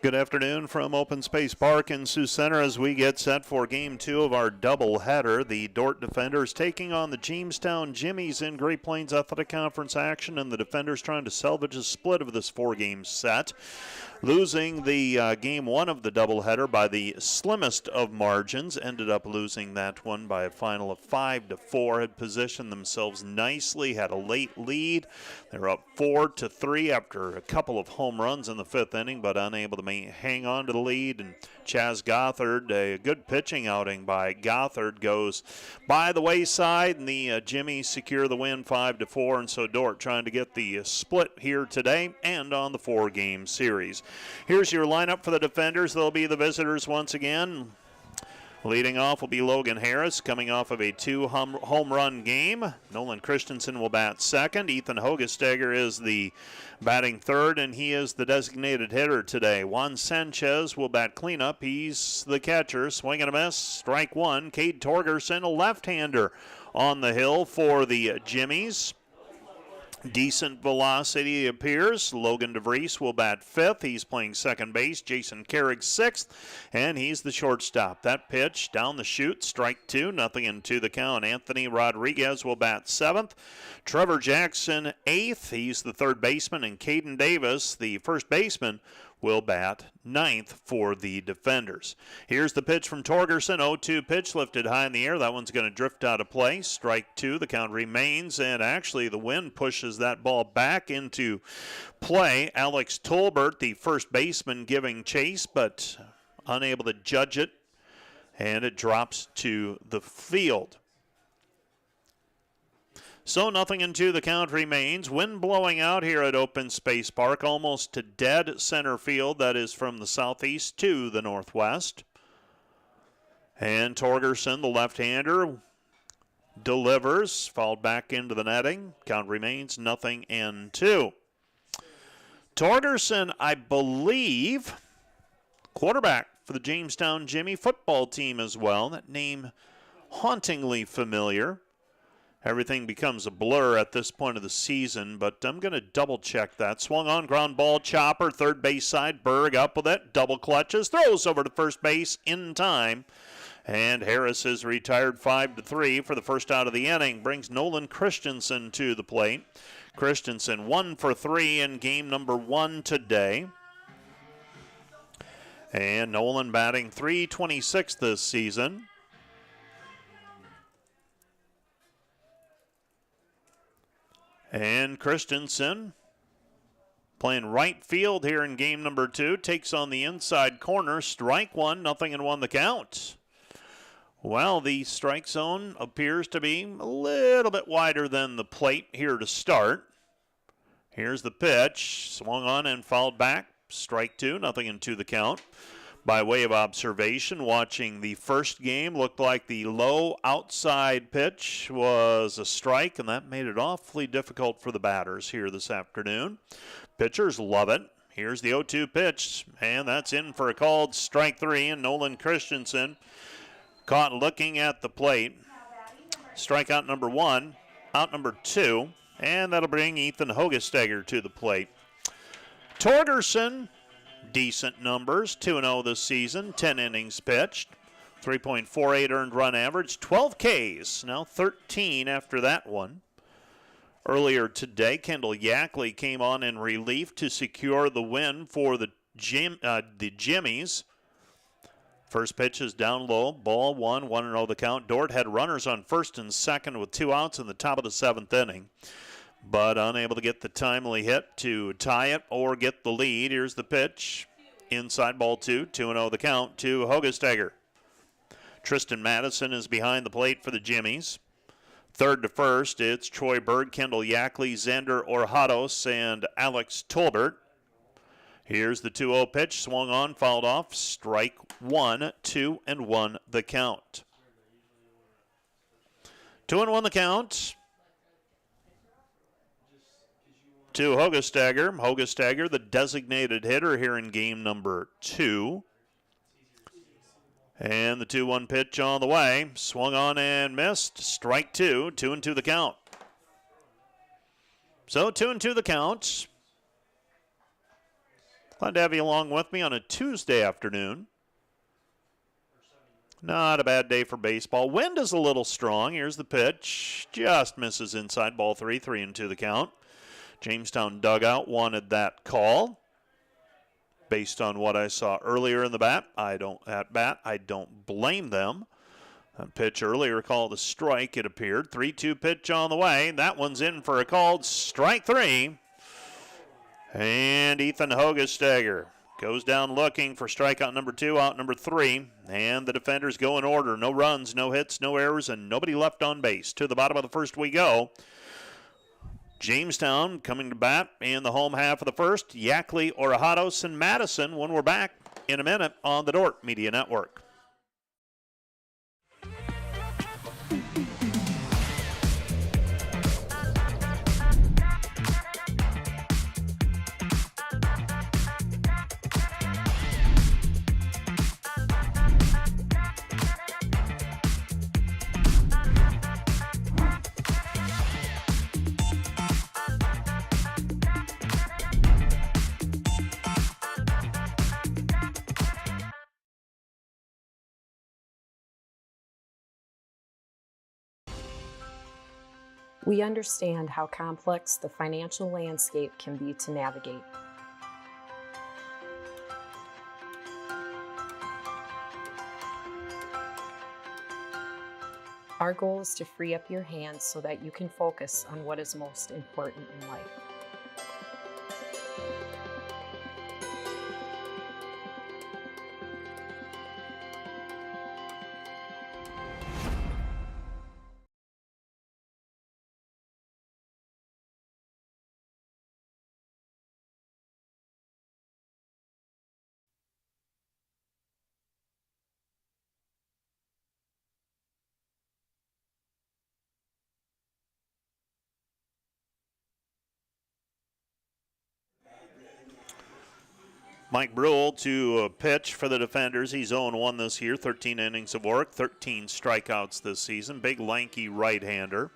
Good afternoon from Open Space Park in Sioux Center as we get set for Game 2 of our doubleheader. The Dordt Defenders taking on the Jamestown Jimmies in Great Plains Athletic Conference action, and the Defenders trying to salvage a split of this four-game set. Losing the Game 1 of the doubleheader by the slimmest of margins. Ended up losing that one by a final of 5-4. Had positioned themselves nicely, had a late lead. They were up 4-3 after a couple of home runs in the fifth inning, but unable to hang on to the lead. And Chaz Gothard, a good pitching outing by Gothard, goes by the wayside, and the Jimmies secure the win 5-4. And so Dordt trying to get the split here today and on the four-game series. Here's your lineup for the Defenders. They'll be the visitors once again. Leading off will be Logan Harris, coming off of a two-home run game. Nolan Christensen will bat second. Ethan Hogestegger is the batting third, and he is the designated hitter today. Juan Sanchez will bat cleanup. He's the catcher. Swing and a miss. Strike one. Cade Torgerson, a left-hander on the hill for the Jimmies. Decent velocity appears. Logan DeVries will bat fifth. He's playing second base. Jason Carrick sixth, and he's the shortstop. That pitch down the chute, strike two, nothing into the count. Anthony Rodriguez will bat seventh. Trevor Jackson eighth. He's the third baseman, and Caden Davis, the first baseman, will bat ninth for the Defenders. Here's the pitch from Torgerson. 0-2 pitch lifted high in the air. That one's going to drift out of play. Strike two. The count remains, and actually the wind pushes that ball back into play. Alex Tolbert, the first baseman, giving chase, but unable to judge it, and it drops to the field. So nothing into the count remains. Wind blowing out here at Open Space Park, almost to dead center field. That is from the southeast to the northwest. And Torgerson, the left-hander, delivers, fouled back into the netting. Count remains 0-2. Torgerson, I believe, quarterback for the Jamestown Jimmy football team as well. That name hauntingly familiar. Everything becomes a blur at this point of the season, but I'm going to double-check that. Swung on, ground ball, chopper, third base side. Berg up with it, double clutches, throws over to first base in time. And Harris is retired 5-3 for the first out of the inning. Brings Nolan Christensen to the plate. Christensen 1 for 3 in game number 1 today. And Nolan batting .326 this season. And Christensen playing right field here in game number 2. Takes on the inside corner. Strike one, 0-1 the count. Well, the strike zone appears to be a little bit wider than the plate here to start. Here's the pitch. Swung on and fouled back. Strike two, 0-2 the count. By way of observation, watching the first game, looked like the low outside pitch was a strike, and that made it awfully difficult for the batters here this afternoon. Pitchers love it. Here's the 0-2 pitch, and that's in for a called strike three, and Nolan Christensen caught looking at the plate. Strikeout number one, out number two, and that'll bring Ethan Hogestegger to the plate. Torgerson, decent numbers, 2-0 this season, 10 innings pitched, 3.48 earned run average, 12 Ks, now 13 after that one. Earlier today, Kendall Yackley came on in relief to secure the win for the Jimmies. First pitch is down low, ball one, 1-0 the count. Dordt had runners on first and second with 2 outs in the top of the seventh inning, but unable to get the timely hit to tie it or get the lead. Here's the pitch. Inside ball two, 2-0 the count to Hogestegger. Tristan Madison is behind the plate for the Jimmies. Third to first, it's Troy Berg, Kendall Yackley, Xander Orhados, and Alex Tolbert. Here's the 2-0 pitch, swung on, fouled off, strike one, 2-1 the count. 2-1 the count to Hogestegger. Hogestegger, the designated hitter here in game number 2. And the 2-1 pitch on the way. Swung on and missed. Strike two, 2-2 the count. So 2-2 the count. Glad to have you along with me on a Tuesday afternoon. Not a bad day for baseball. Wind is a little strong. Here's the pitch. Just misses inside, ball 3, 3-2 the count. Jamestown dugout wanted that call. Based on what I saw earlier in the bat, I don't blame them. That pitch earlier called a strike, it appeared. 3-2 pitch on the way. That one's in for a called strike 3. And Ethan Hogestagger goes down looking for strikeout number 2, out number 3. And the defenders go in order. No runs, no hits, no errors, and nobody left on base. To the bottom of the first we go. Jamestown coming to bat in the home half of the first. Yackley, Orajados, and Madison when we're back in a minute on the Dordt Media Network. We understand how complex the financial landscape can be to navigate. Our goal is to free up your hands so that you can focus on what is most important in life. Mike Brule to pitch for the defenders. He's 0-1 this year, 13 innings of work, 13 strikeouts this season. Big, lanky right-hander.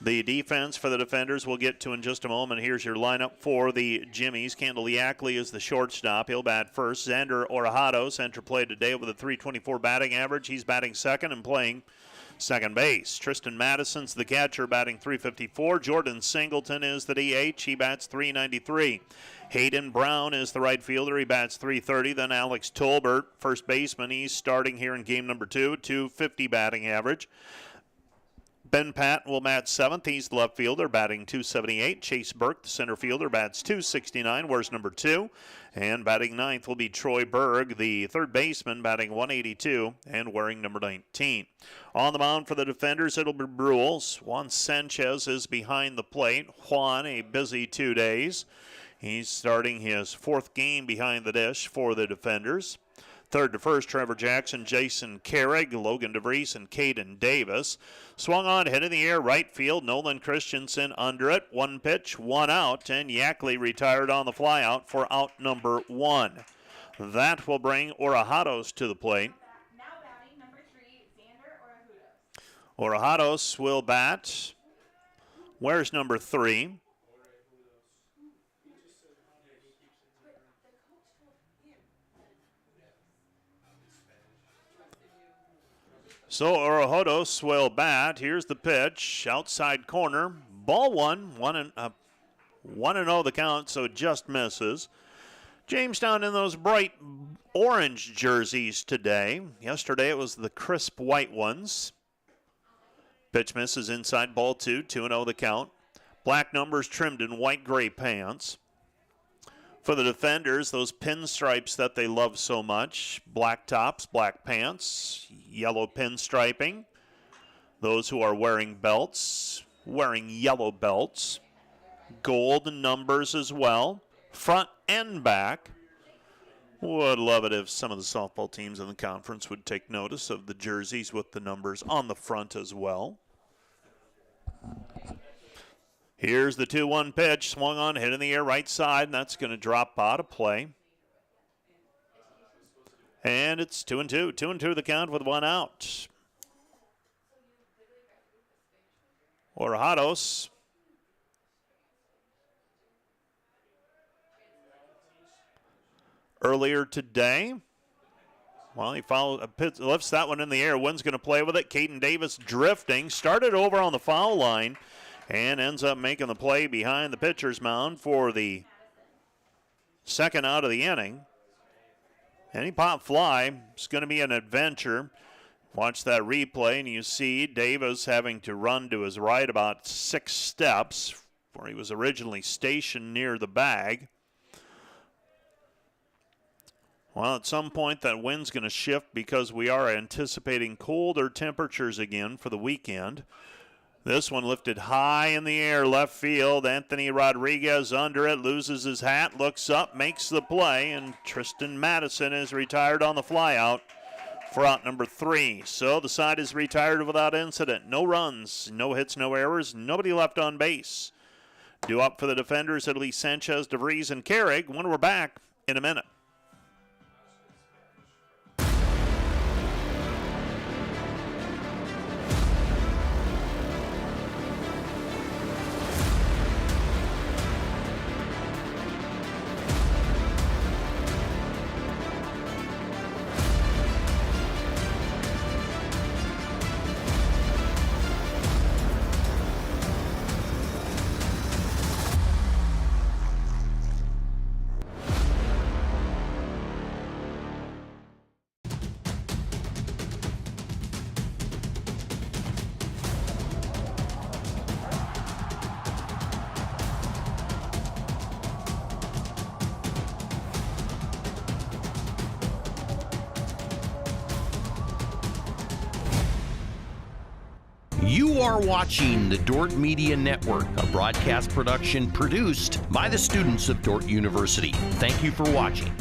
The defense for the defenders we'll get to in just a moment. Here's your lineup for the Jimmies. Kendall Yackley is the shortstop. He'll bat first. Xander Orajados entered play today with a .324 batting average. He's batting second and playing second base. Tristan Madison's the catcher, batting .354. Jordan Singleton is the DH. He bats .393. Hayden Brown is the right fielder. He bats .330. Then Alex Tolbert, first baseman. He's starting here in game number 2, .250 batting average. Ben Patton will bat seventh. He's the left fielder, batting .278. Chase Burke, the center fielder, bats .269. Wears number 2. And batting ninth will be Troy Berg, the third baseman, batting .182 and wearing number 19. On the mound for the defenders, it'll be Brules. Juan Sanchez is behind the plate. Juan, a busy 2 days. He's starting his 4th game behind the dish for the defenders. Third to first, Trevor Jackson, Jason Carrig, Logan DeVries, and Caden Davis. Swung on, hit in the air, right field. Nolan Christensen under it. 1 pitch, 1 out, and Yackley retired on the flyout for out number 1. That will bring Orajados to the plate. Now batting number 3, Xander Orajados. Orajados will bat. Where's number 3? So Orajados will bat. Here's the pitch. Outside corner. Ball 1. 1-0 the count, so just misses. Jamestown in those bright orange jerseys today. Yesterday it was the crisp white ones. Pitch misses inside, ball 2. 2-0 the count. Black numbers trimmed in white gray pants. For the defenders, those pinstripes that they love so much. Black tops, black pants, yellow pinstriping. Those who are wearing belts, wearing yellow belts. Gold numbers as well, front and back. Would love it if some of the softball teams in the conference would take notice of the jerseys with the numbers on the front as well. Here's the 2-1 pitch, swung on, hit in the air right side, and that's going to drop out of play. And it's 2-2. 2-2 the count with 1 out. Orajados earlier today. Well, he lifts that one in the air. Wynn's going to play with it. Caden Davis drifting. Started over on the foul line and ends up making the play behind the pitcher's mound for the second out of the inning. Any pop fly is going to be an adventure. Watch that replay, and you see Davis having to run to his right about 6 steps where he was originally stationed near the bag. Well, at some point that wind's going to shift because we are anticipating colder temperatures again for the weekend. This one lifted high in the air, left field. Anthony Rodriguez under it, loses his hat, looks up, makes the play, and Tristan Madison is retired on the flyout for out number 3. So the side is retired without incident. No runs, no hits, no errors, nobody left on base. Due up for the defenders, it'll be Sanchez, DeVries, and Carrig when we're back in a minute. You are watching the Dordt Media Network, a broadcast production produced by the students of Dordt University. Thank you for watching.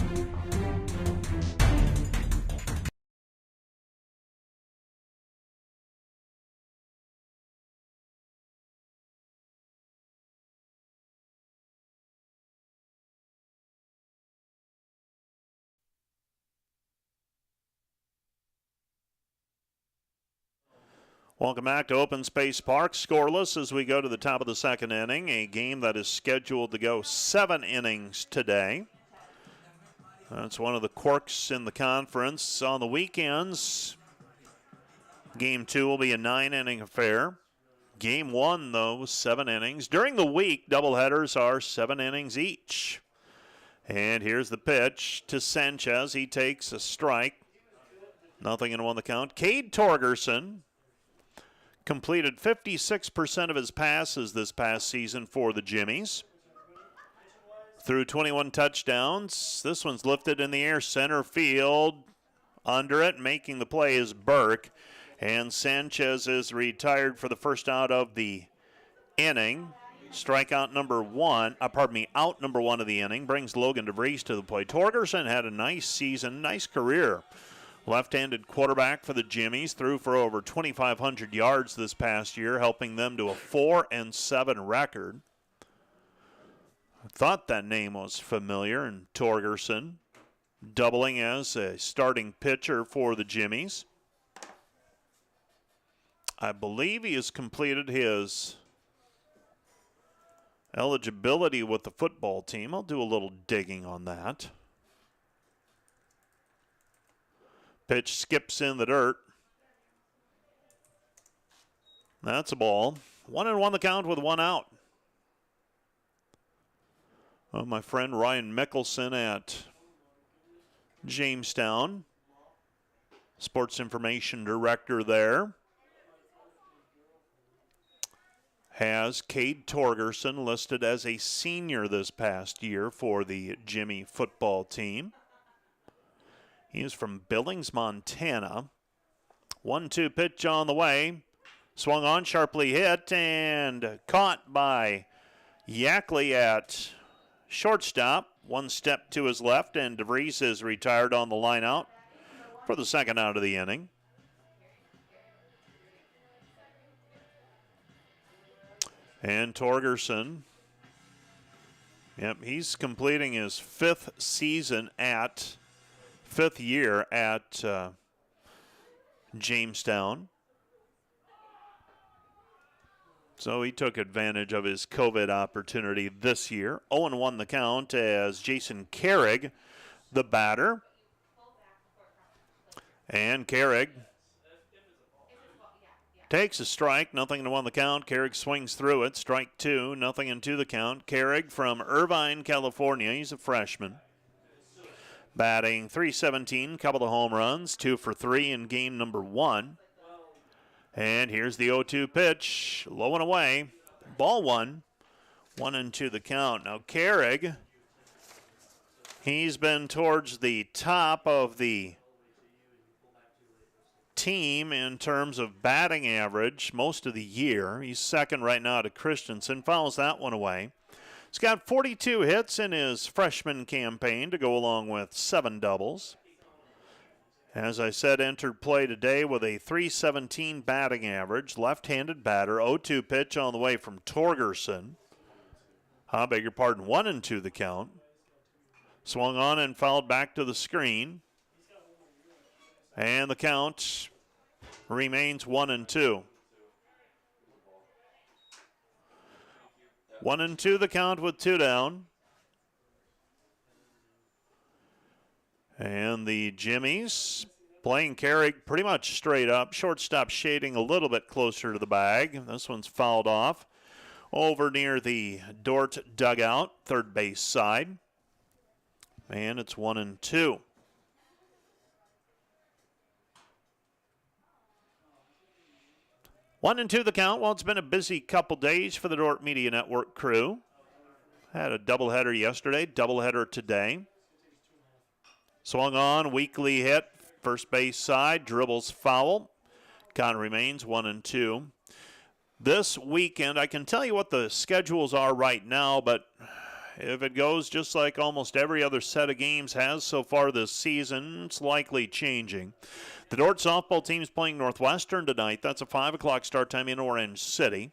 Welcome back to Open Space Park. Scoreless as we go to the top of the second inning. A game that is scheduled to go 7 innings today. That's one of the quirks in the conference. On the weekends, Game 2 will be a 9-inning affair. Game 1, though, 7 innings. During the week, doubleheaders are 7 innings each. And here's the pitch to Sanchez. He takes a strike. Nothing in 1 the count. Cade Torgerson completed 56% of his passes this past season for the Jimmies. Through 21 touchdowns. This one's lifted in the air, center field. Under it, making the play is Burke. And Sanchez is retired for the first out of the inning. Strikeout number 1, out number 1 of the inning brings Logan DeVries to the plate. Torgerson had a nice season, nice career. Left-handed quarterback for the Jimmies, threw for over 2,500 yards this past year, helping them to a 4-7 record. I thought that name was familiar, and Torgerson doubling as a starting pitcher for the Jimmies. I believe he has completed his eligibility with the football team. I'll do a little digging on that. Pitch skips in the dirt. That's a ball. 1-1 the count with 1 out. Well, my friend Ryan Mickelson at Jamestown, sports information director there, has Cade Torgerson listed as a senior this past year for the Jimmy football team. He is from Billings, Montana. 1-2 pitch on the way. Swung on, sharply hit, and caught by Yackley at shortstop. 1 step to his left, and DeVries is retired on the line out for the second out of the inning. And Torgerson, he's completing his 5th year at Jamestown. So he took advantage of his COVID opportunity this year. 0-1 the count as Jason Carrig the batter. And Carrig takes a strike, nothing to 1 the count. Carrig swings through it, strike 2, nothing into the count. Carrig from Irvine, California. He's a freshman. Batting .317, couple of home runs, 2 for 3 in game number 1. And here's the 0-2 pitch, low and away. Ball 1, 1-2 the count. Now Carrig, he's been towards the top of the team in terms of batting average most of the year. He's second right now to Christensen, fouls that one away. He's got 42 hits in his freshman campaign to go along with 7 doubles. As I said, entered play today with a .317 batting average. Left-handed batter, 0-2 pitch on the way from Torgerson. I beg your pardon, 1-2 the count. Swung on and fouled back to the screen. And the count remains 1-2. 1-2 the count with 2 down. And the Jimmies playing Carrig pretty much straight up. Shortstop shading a little bit closer to the bag. This one's fouled off over near the Dordt dugout, third base side. And it's 1-2. 1-2 the count. Well, it's been a busy couple days for the Dordt Media Network crew. Had a doubleheader yesterday, doubleheader today. Swung on, weakly hit, first base side, dribbles foul. Count remains 1-2. This weekend, I can tell you what the schedules are right now, but if it goes just like almost every other set of games has so far this season, it's likely changing. The Dordt softball team is playing Northwestern tonight. That's a 5 o'clock start time in Orange City.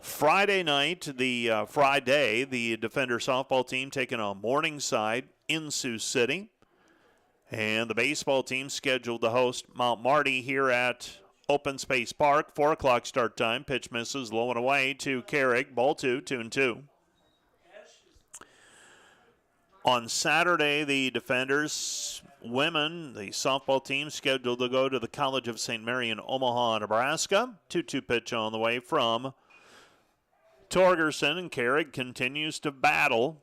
Friday night, the Defender softball team taking on Morningside in Sioux City. And the baseball team scheduled to host Mount Marty here at Open Space Park. 4 o'clock start time. Pitch misses, low and away to Carrig. Ball 2, 2-2. On Saturday, the Defenders women, the softball team, scheduled to go to the College of St. Mary in Omaha, Nebraska. 2-2 pitch on the way from Torgerson, and Carrig continues to battle.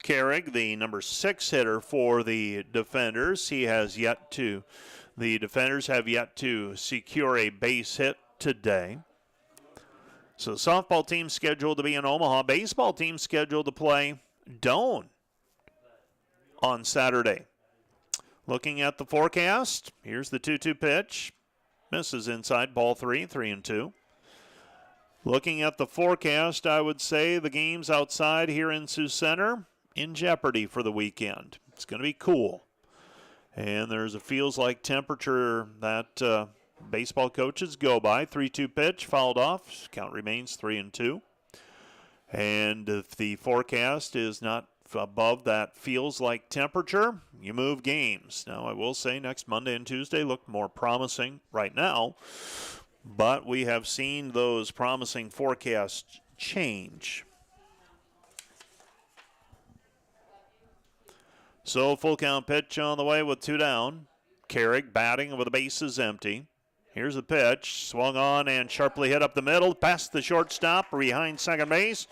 Carrig, the number 6 hitter for the Defenders. The Defenders have yet to secure a base hit today. So the softball team scheduled to be in Omaha. Baseball team scheduled to play Doane on Saturday. Looking at the forecast, here's the 2-2 pitch. Misses inside, ball 3, 3-2. Looking at the forecast, I would say the games outside here in Sioux Center in jeopardy for the weekend. It's going to be cool. And there's a feels like temperature that baseball coaches go by. 3-2 pitch, fouled off. Count remains 3-2. And if the forecast is not above that feels like temperature, you move games. Now, I will say next Monday and Tuesday look more promising right now, but we have seen those promising forecasts change. So full count pitch on the way with 2 down. Carrig batting with the bases empty. Here's the pitch, swung on and sharply hit up the middle, past the shortstop, behind second base,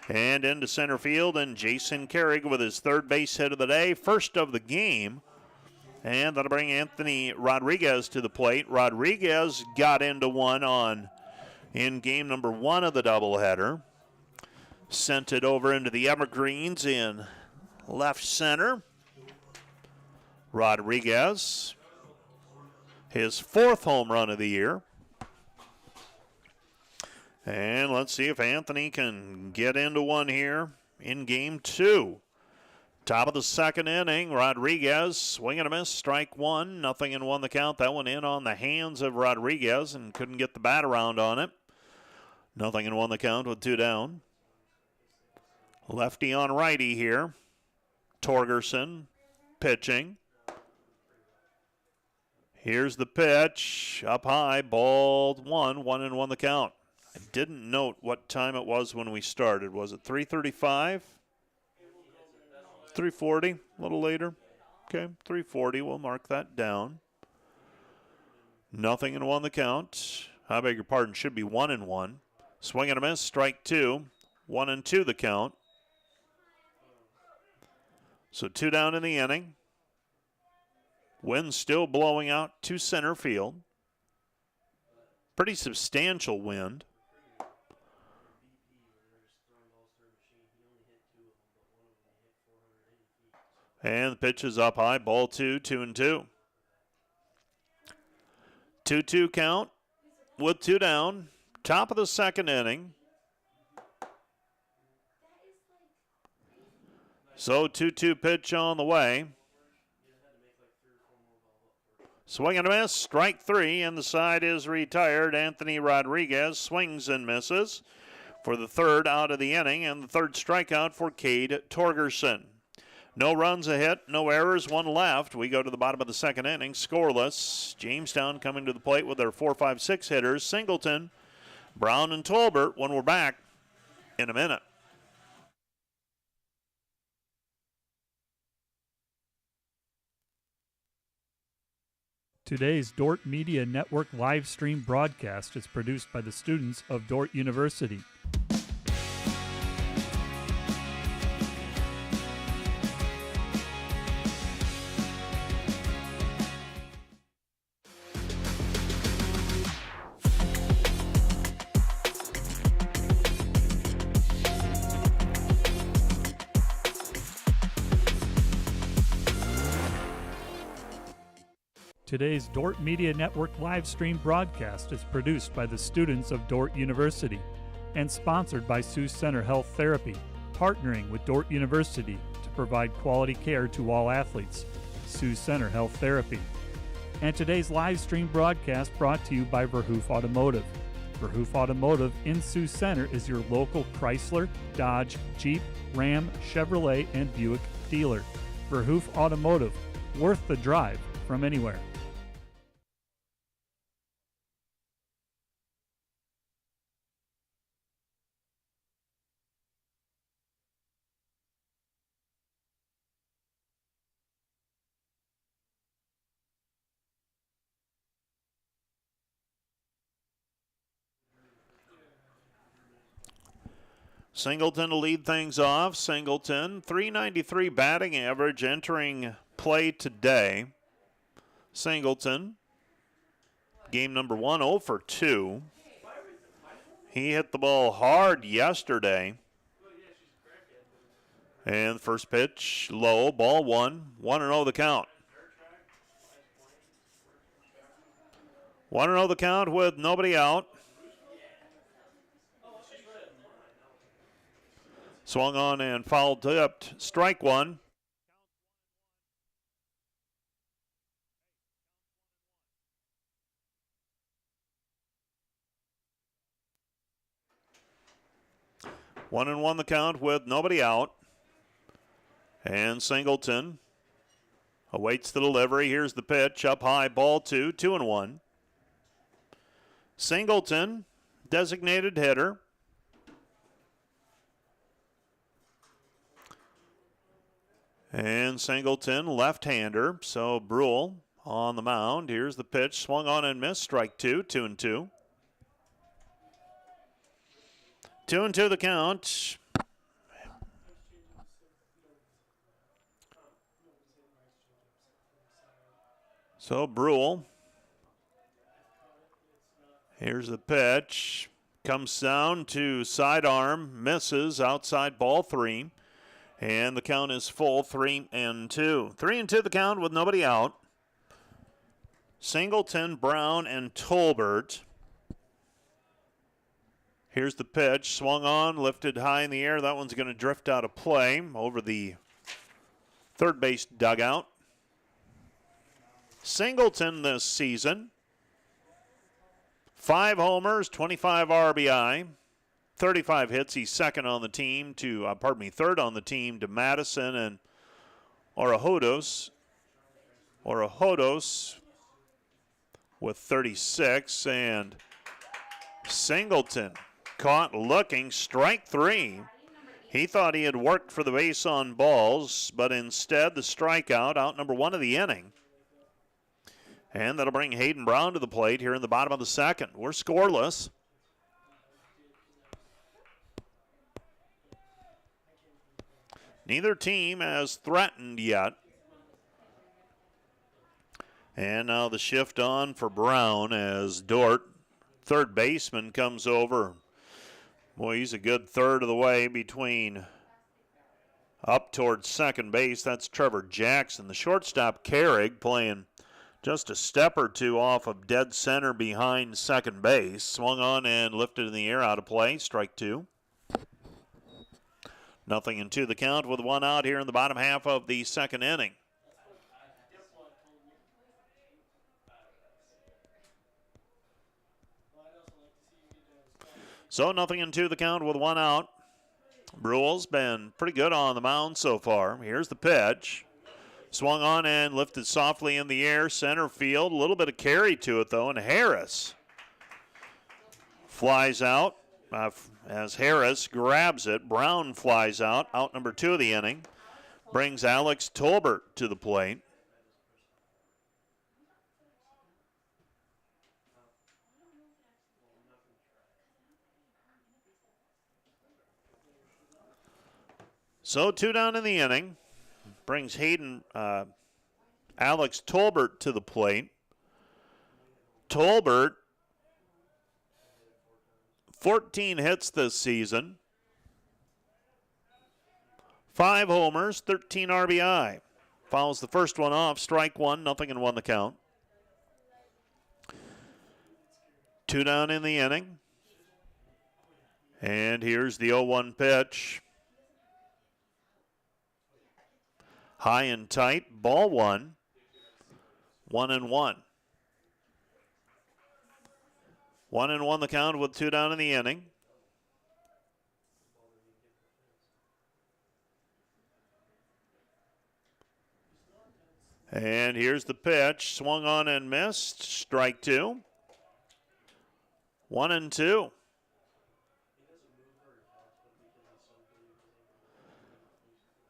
and into center field. And Jason Carrig with his third base hit of the day, first of the game. And that'll bring Anthony Rodriguez to the plate. Rodriguez got into one in game number 1 of the doubleheader. Sent it over into the evergreens in left center. Rodriguez, his 4th home run of the year. And let's see if Anthony can get into one here in game 2. Top of the second inning, Rodriguez, swing and a miss, strike 1, 0-1 the count. That one in on the hands of Rodriguez and couldn't get the bat around on it. 0-1 the count with 2 down. Lefty on righty here. Torgerson pitching. Here's the pitch, up high, ball 1, 1-1 the count. I didn't note what time it was when we started. Was it 3:35? 340, a little later. Okay, 340. We'll mark that down. 0-1 the count. I beg your pardon, should be 1-1. Swing and a miss, strike 2. 1-2 the count. So 2 down in the inning. Wind still blowing out to center field. Pretty substantial wind. And the pitch is up high, ball 2, 2-2. 2-2 count with 2 down. Top of the second inning. So 2-2 pitch on the way. Swing and a miss, strike 3, and the side is retired. Anthony Rodriguez swings and misses for the third out of the inning, and the third strikeout for Cade Torgerson. No runs, a hit, no errors, 1 left. We go to the bottom of the second inning, scoreless. Jamestown coming to the plate with their 4-5-6 hitters, Singleton, Brown, and Tolbert, when we're back in a minute. Today's Dordt Media Network live stream broadcast is produced by the students of Dordt University. Today's Dordt Media Network live stream broadcast is produced by the students of Dordt University and sponsored by Sioux Center Health Therapy, partnering with Dordt University to provide quality care to all athletes. Sioux Center Health Therapy. And today's live stream broadcast brought to you by Verhoof Automotive. Verhoof Automotive in Sioux Center is your local Chrysler, Dodge, Jeep, Ram, Chevrolet, and Buick dealer. Verhoof Automotive, worth the drive from anywhere. Singleton to lead things off. Singleton, .393 batting average entering play today. Singleton, game number 1, 0 for 2. He hit the ball hard yesterday. And first pitch, low, ball 1, 1-0 the count. 1-0 the count with nobody out. Swung on and foul tipped. Strike 1. One and one the count with nobody out. And Singleton awaits the delivery. Here's the pitch. Up high, ball 2, 2-1. Singleton, designated hitter. And Singleton, left-hander. So Brule on the mound. Here's the pitch. Swung on and missed. Strike 2, 2-2. 2-2 the count. So Brule. Here's the pitch. Comes down to sidearm. Misses outside ball 3. And the count is full, 3-2. 3-2 the count with nobody out. Singleton, Brown, and Tolbert. Here's the pitch. Swung on, lifted high in the air. That one's going to drift out of play over the third base dugout. Singleton this season. 5 homers, 25 RBI. 35 hits. He's third on the team to Madison and Orahodos. Orahodos with 36. And Singleton caught looking. Strike 3. He thought he had worked for the base on balls, but instead the strikeout, out number 1 of the inning. And that'll bring Hayden Brown to the plate here in the bottom of the second. We're scoreless. Neither team has threatened yet. And now the shift on for Brown as Dordt, third baseman, comes over. Boy, he's a good third of the way between up towards second base. That's Trevor Jackson. The shortstop, Carrig, playing just a step or two off of dead center behind second base. Swung on and lifted in the air, out of play. Strike 2. 0-2 the count with 1 out here in the bottom half of the second inning. So 0-2 the count with 1 out. Brule's been pretty good on the mound so far. Here's the pitch. Swung on and lifted softly in the air, center field. A little bit of carry to it, though, and Harris flies out. As Harris grabs it, Brown flies out number 2 of the inning. Brings Alex Tolbert to the plate. So 2 down in the inning. Brings Alex Tolbert to the plate. Tolbert, 14 hits this season. 5 homers, 13 RBI. Fouls the first one off, strike 1, 0-1 the count. 2 down in the inning. And here's the 0-1 pitch. High and tight, ball 1. 1-1. 1-1 the count with 2 down in the inning. And here's the pitch. Swung on and missed. Strike 2. 1-2.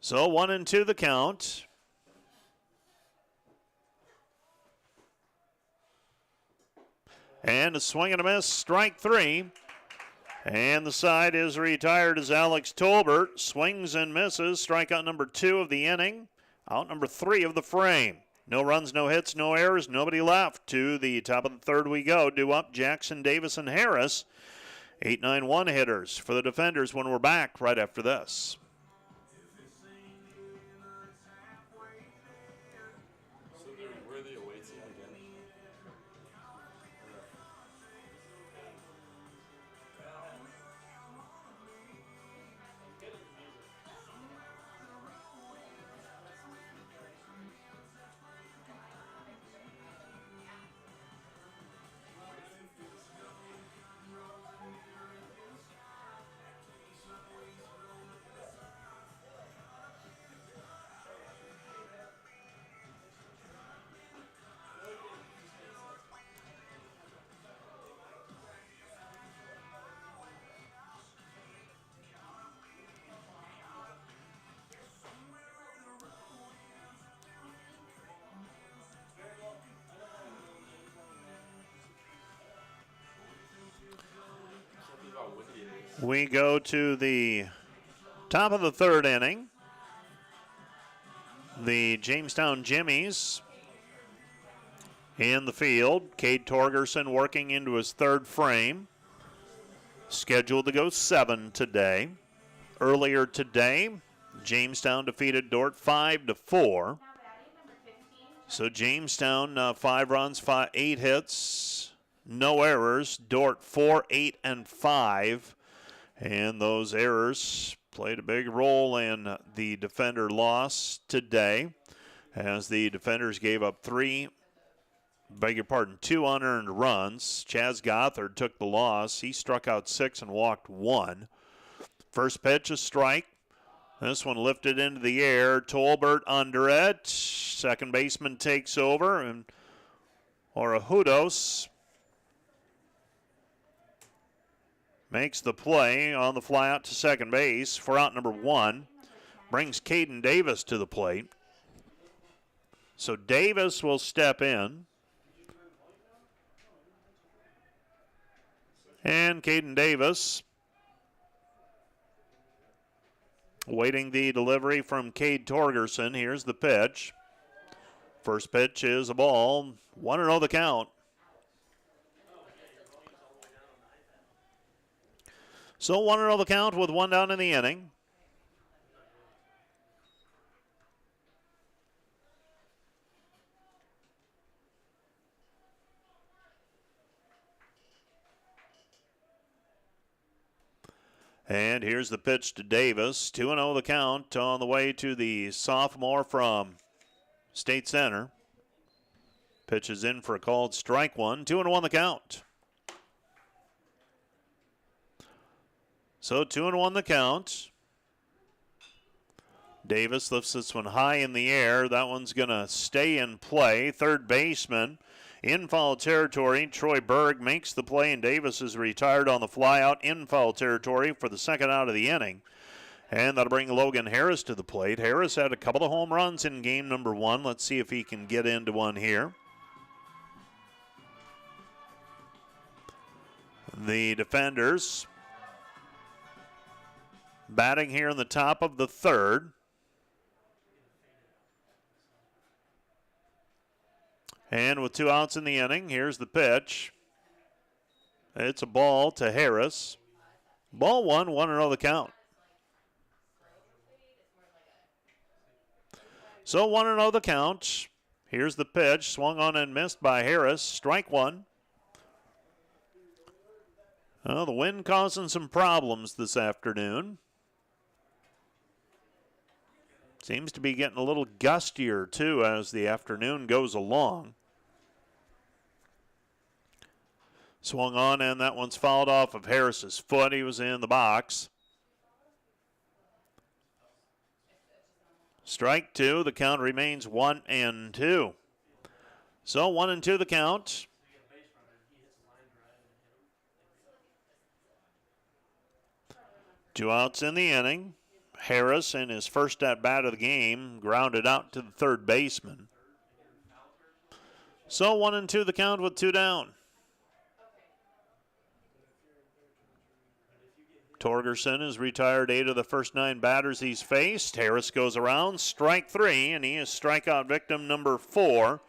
So 1-2 the count. And a swing and a miss, strike 3. And the side is retired as Alex Tolbert swings and misses. Strikeout number 2 of the inning. Out number 3 of the frame. No runs, no hits, no errors, nobody left. To the top of the third we go. Due up Jackson, Davis, and Harris. 8-9-1 hitters for the defenders when we're back right after this. We go to the top of the third inning. The Jamestown Jimmies in the field. Cade Torgerson working into his third frame. Scheduled to go 7 today. Earlier today, Jamestown defeated Dordt 5-4. So Jamestown 5 runs, 8 hits, no errors. Dordt 4, 8, and 5. And those errors played a big role in the defender loss today, as the defenders gave up 2 unearned runs. Chaz Gothard took the loss. He struck out 6 and walked 1. First pitch, a strike. This one lifted into the air. Tolbert under it. Second baseman takes over, and Orejudos makes the play on the fly out to second base for out number 1. Brings Caden Davis to the plate. So Davis will step in. And Caden Davis waiting the delivery from Cade Torgerson. Here's the pitch. First pitch is a ball. 1-0 the count. So 1-0 the count with 1 down in the inning. And here's the pitch to Davis. 2-0 the count on the way to the sophomore from State Center. Pitch is in for a called strike 1. 2-1 the count. So 2-1 the count. Davis lifts this one high in the air. That one's going to stay in play. Third baseman in foul territory. Troy Berg makes the play, and Davis is retired on the fly out in foul territory for the second out of the inning. And that'll bring Logan Harris to the plate. Harris had a couple of home runs in game number 1. Let's see if he can get into one here. The defenders batting here in the top of the third. And with 2 outs in the inning, here's the pitch. It's a ball to Harris. Ball 1, 1-0 the count. So 1-0 the count. Here's the pitch, swung on and missed by Harris. Strike 1. Well, the wind causing some problems this afternoon. Seems to be getting a little gustier, too, as the afternoon goes along. Swung on, and that one's fouled off of Harris's foot. He was in the box. Strike 2. The count remains 1-2. So 1-2 the count. Two outs in the inning. Harris, in his first at-bat of the game, grounded out to the third baseman. So 1-2 the count with 2 down. Torgerson has retired 8 of the first 9 batters he's faced. Harris goes around, strike 3, and he is strikeout victim number 4.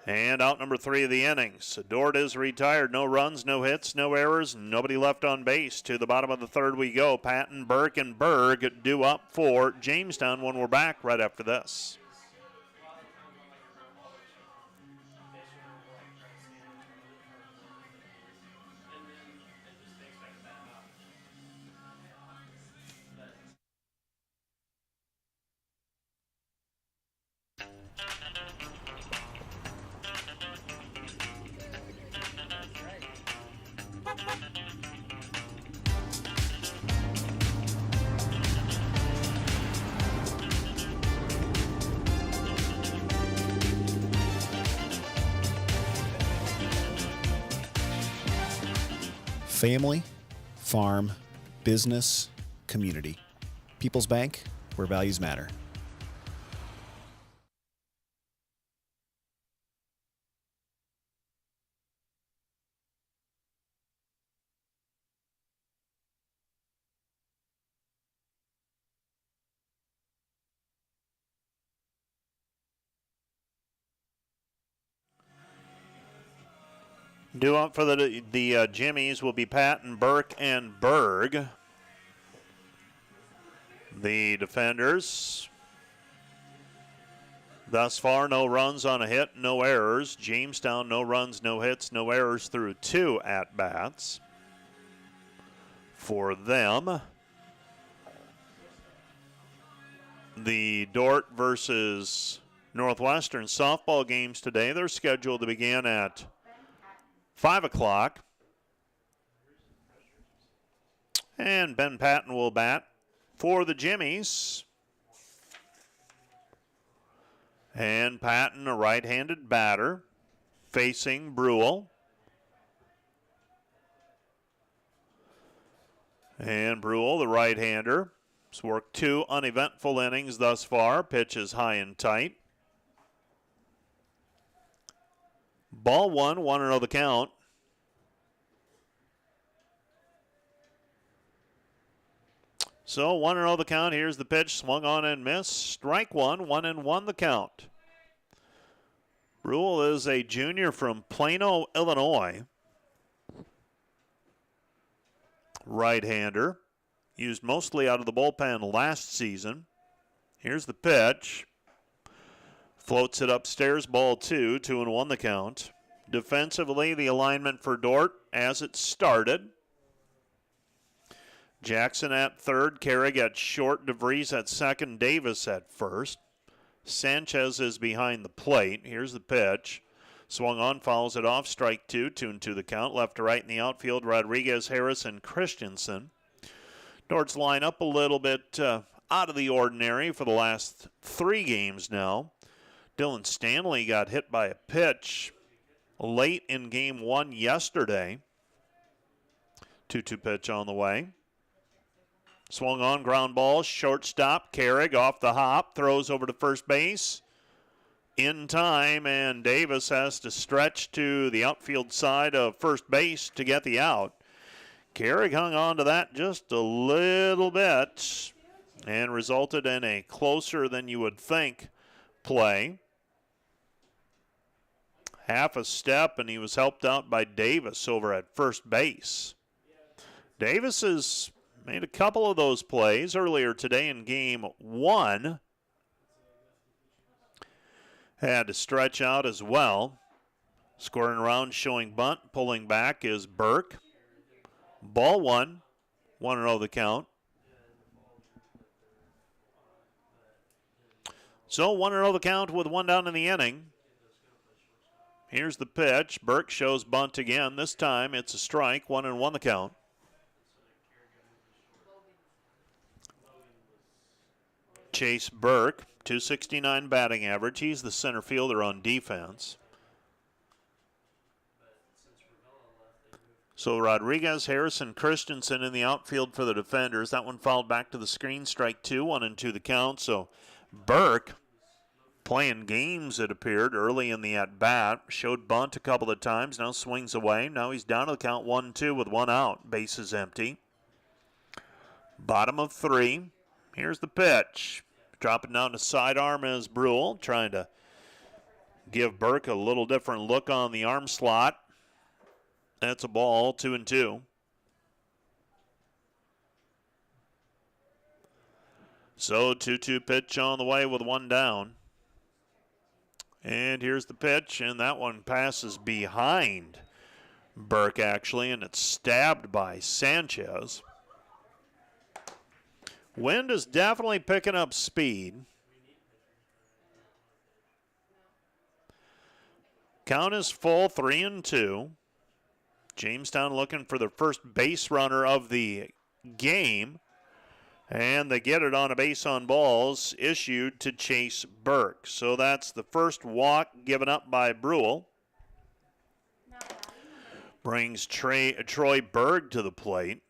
And out number 3 of the innings. Dordt is retired. No runs, no hits, no errors, nobody left on base. To the bottom of the third we go. Patton, Burke, and Berg due up for Jamestown when we're back right after this. Family, farm, business, community. People's Bank, where values matter. Due up for the Jimmies will be Patton, Burke, and Berg. The defenders, thus far, no runs on a hit, no errors. Jamestown, no runs, no hits, no errors through 2 at-bats for them. The Dordt versus Northwestern softball games today, they're scheduled to begin at 5 o'clock. And Ben Patton will bat for the Jimmies. And Patton, a right-handed batter, facing Brule. And Brule, the right-hander, has worked 2 uneventful innings thus far. Pitch is high and tight. Ball 1, 1-0 the count. So 1-0 the count. Here's the pitch, swung on and missed. Strike 1, 1-1 the count. Brule is a junior from Plano, Illinois. Right-hander. Used mostly out of the bullpen last season. Here's the pitch. Floats it upstairs, ball 2, 2-1 the count. Defensively, the alignment for Dordt as it started. Jackson at third, Carrig at short, DeVries at second, Davis at first. Sanchez is behind the plate. Here's the pitch. Swung on, fouls it off, strike 2, 2-2 the count. Left to right in the outfield, Rodriguez, Harris, and Christensen. Dordt's line up a little bit out of the ordinary for the last 3 games now. Dylan Stanley got hit by a pitch late in game 1 yesterday. 2-2 pitch on the way. Swung on, ground ball, shortstop, Carrig off the hop, throws over to first base. In time, and Davis has to stretch to the outfield side of first base to get the out. Carrig hung on to that just a little bit and resulted in a closer than you would think play. Half a step, and he was helped out by Davis over at first base. Davis has made a couple of those plays earlier today in game 1. Had to stretch out as well. Scoring around, showing bunt. Pulling back is Burke. Ball 1, 1-0 the count. So 1-0 the count with 1 down in the inning. Here's the pitch. Burke shows bunt again. This time it's a strike. 1-1 the count. Chase Burke, .269 batting average. He's the center fielder on defense. So Rodriguez, Harrison, Christensen in the outfield for the defenders. That one fouled back to the screen. Strike 2, 1-2 the count. So Burke playing games, it appeared, early in the at-bat. Showed bunt a couple of times. Now swings away. Now he's down to the count 1-2 with 1 out. Bases empty. Bottom of 3. Here's the pitch. Dropping down to sidearm is Brule, trying to give Burke a little different look on the arm slot. That's a ball, 2-2. So 2-2 pitch on the way with 1 down. And here's the pitch, and that one passes behind Burke, actually, and it's stabbed by Sanchez. Wind is definitely picking up speed. Count is full, 3-2. Jamestown looking for the first base runner of the game. And they get it on a base on balls issued to Chase Burke. So that's the first walk given up by Brule. Brings Troy Berg to the plate.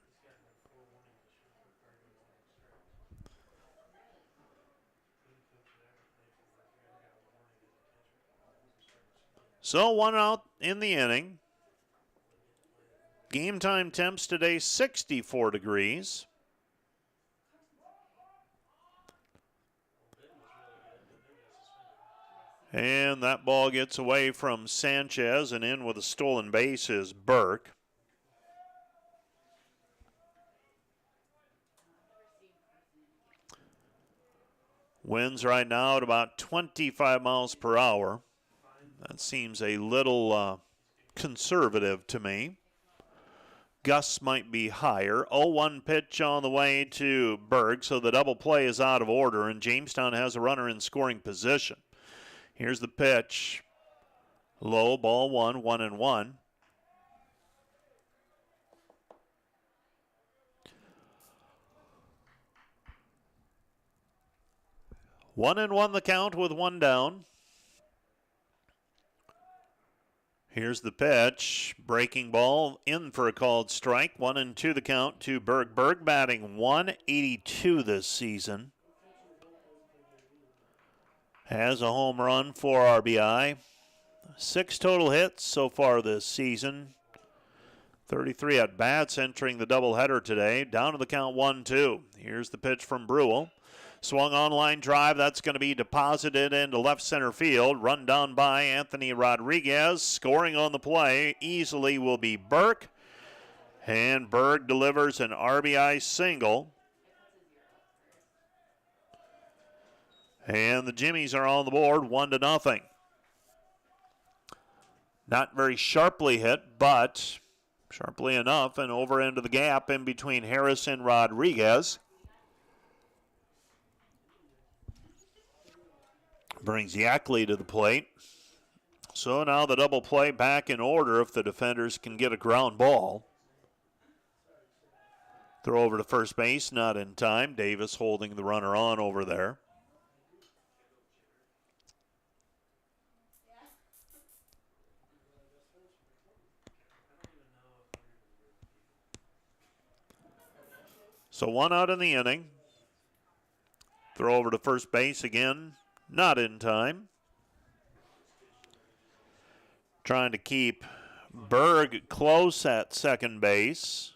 So 1 out in the inning. Game time temps today 64 degrees. And that ball gets away from Sanchez, and in with a stolen base is Burke. Winds right now at about 25 miles per hour. That seems a little conservative to me. Gusts might be higher. 0-1 pitch on the way to Berg, so the double play is out of order, and Jamestown has a runner in scoring position. Here's the pitch. Low, ball 1, 1-1. One and one the count with 1 down. Here's the pitch. Breaking ball in for a called strike. 1-2 the count to Berg. Berg batting .182 this season. Has a home run, 4 RBI. 6 total hits so far this season. 33 at-bats entering the doubleheader today. Down to the count 1-2. Here's the pitch from Brewell. Swung on line drive. That's going to be deposited into left center field. Run down by Anthony Rodriguez. Scoring on the play easily will be Burke. And Berg delivers an RBI single. And the Jimmies are on the board 1-0. Not very sharply hit, but sharply enough and over into the gap in between Harris and Rodriguez. Brings Yackley to the plate. So now the double play back in order if the defenders can get a ground ball. Throw over to first base, not in time. Davis holding the runner on over there. So 1 out in the inning. Throw over to first base again. Not in time. Trying to keep Berg close at second base.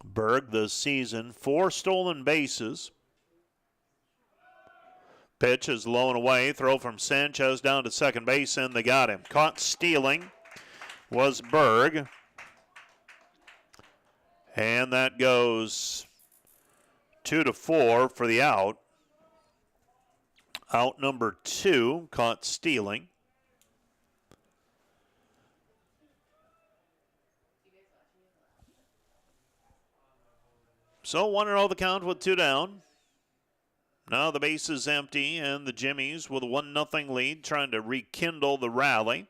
Berg this season, 4 stolen bases. Pitch is low and away. Throw from Sanchez down to second base, and they got him. Caught stealing was Berg. And that goes 2-4 for the out. Out number 2, caught stealing. So 1-0 the count with 2 down. Now the base is empty, and the Jimmies with a 1-0 lead trying to rekindle the rally.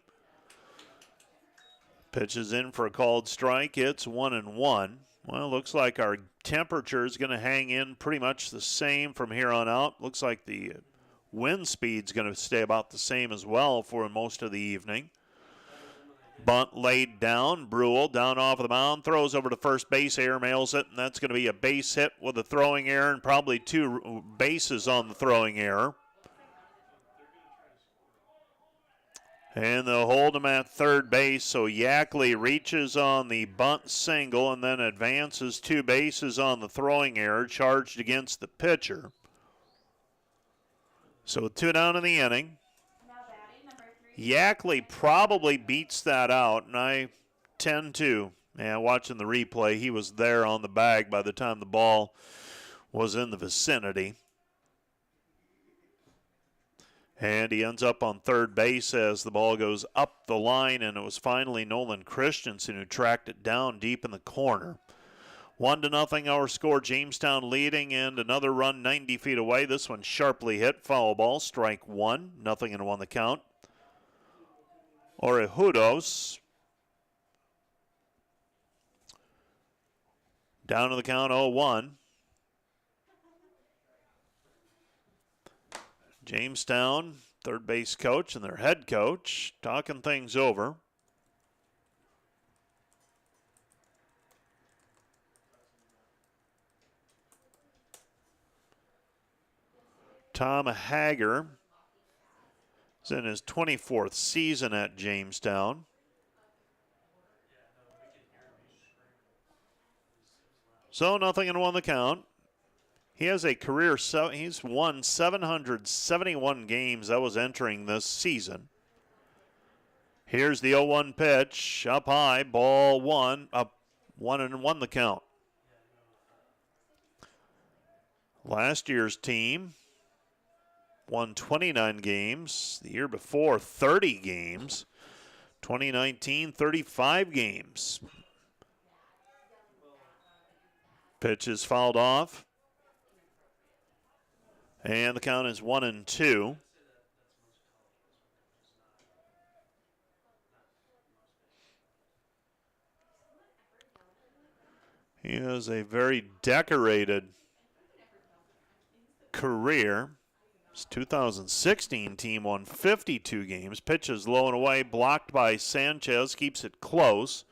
Pitches in for a called strike. It's 1-1. Well, looks like our temperature is going to hang in pretty much the same from here on out. Looks like the wind speed's going to stay about the same as well for most of the evening. Bunt laid down. Brewell down off of the mound. Throws over to first base. Airmails it, and that's going to be a base hit with a throwing error and probably 2 bases on the throwing error. And they'll hold him at third base, so Yackley reaches on the bunt single and then advances 2 bases on the throwing error charged against the pitcher. So 2 down in the inning. Now batting number 3. Yackley probably beats that out, and I tend to. And watching the replay, he was there on the bag by the time the ball was in the vicinity. And he ends up on third base as the ball goes up the line, and it was finally Nolan Christensen who tracked it down deep in the corner. 1-0 our score, Jamestown leading, and another run 90 feet away. This one sharply hit, foul ball, strike 1, 0-1 the count. Orejudos down to the count 0-1. Jamestown, third base coach and their head coach, talking things over. Tom Hager is in his 24th season at Jamestown. So 0-1 the count. He has a career, he's won 771 games that was entering this season. Here's the 0-1 pitch, up high, ball 1, up 1-1 the count. Last year's team won 29 games. The year before, 30 games. 2019, 35 games. Pitch is fouled off. And the count is 1-2. He has a very decorated career. His 2016 team won 52 games. Pitches low and away, blocked by Sanchez, keeps it close.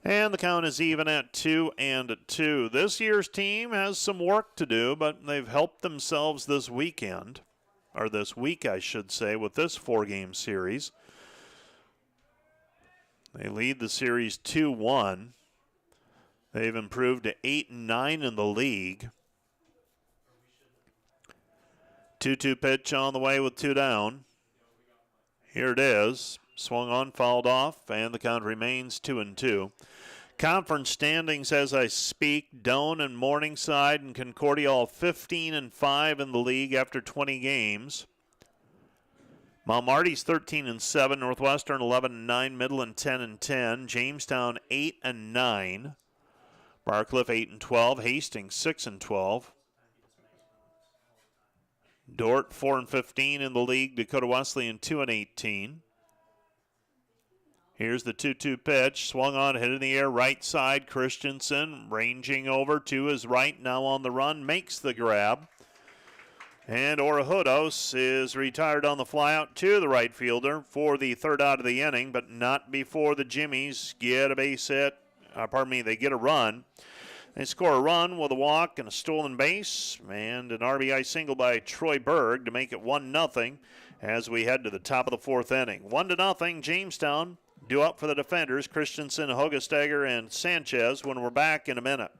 And the count is even at 2-2. This year's team has some work to do, but they've helped themselves this weekend, or this week, I should say, with this 4-game series. They lead the series 2-1. They've improved to 8-9 in the league. 2-2 pitch on the way with 2 down. Here it is. Swung on, fouled off, and the count remains 2-2. Conference standings as I speak, Doane and Morningside and Concordia all 15-5 in the league after 20 games. Mount Marty's 13-7, Northwestern 11-9, Midland 10-10, Jamestown 8-9, Barcliff 8-12, Hastings 6-12. Dordt 4-15 in the league, Dakota Wesleyan 2-18. Here's the 2-2 pitch, swung on, hit in the air, right side. Christensen ranging over to his right, now on the run, makes the grab. And Orajudos is retired on the flyout to the right fielder for the 3rd out of the inning, but not before the Jimmies get a base hit. They get a run. They score a run with a walk and a stolen base and an RBI single by Troy Berg to make it 1-0 as we head to the top of the 4th inning. 1-0, Jamestown. Due up for the defenders, Christensen, Hogestagger, and Sanchez when we're back in a minute.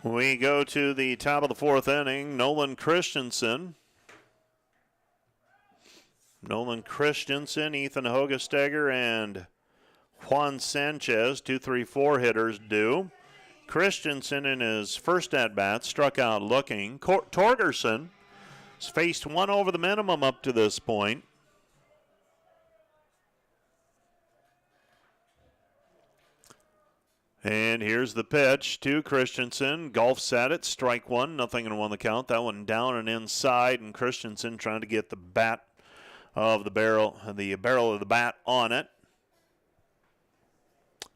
We go to the top of the 4th inning. Nolan Christensen, Ethan Hogestagger, and Juan Sanchez, 2-3-4 hitters due. Christensen in his first at-bat struck out looking. Torgerson has faced one over the minimum up to this point. And here's the pitch to Christensen. Golfs at it, strike 1, 0-1 the count. That one down and inside, and Christensen trying to get the barrel of the bat on it.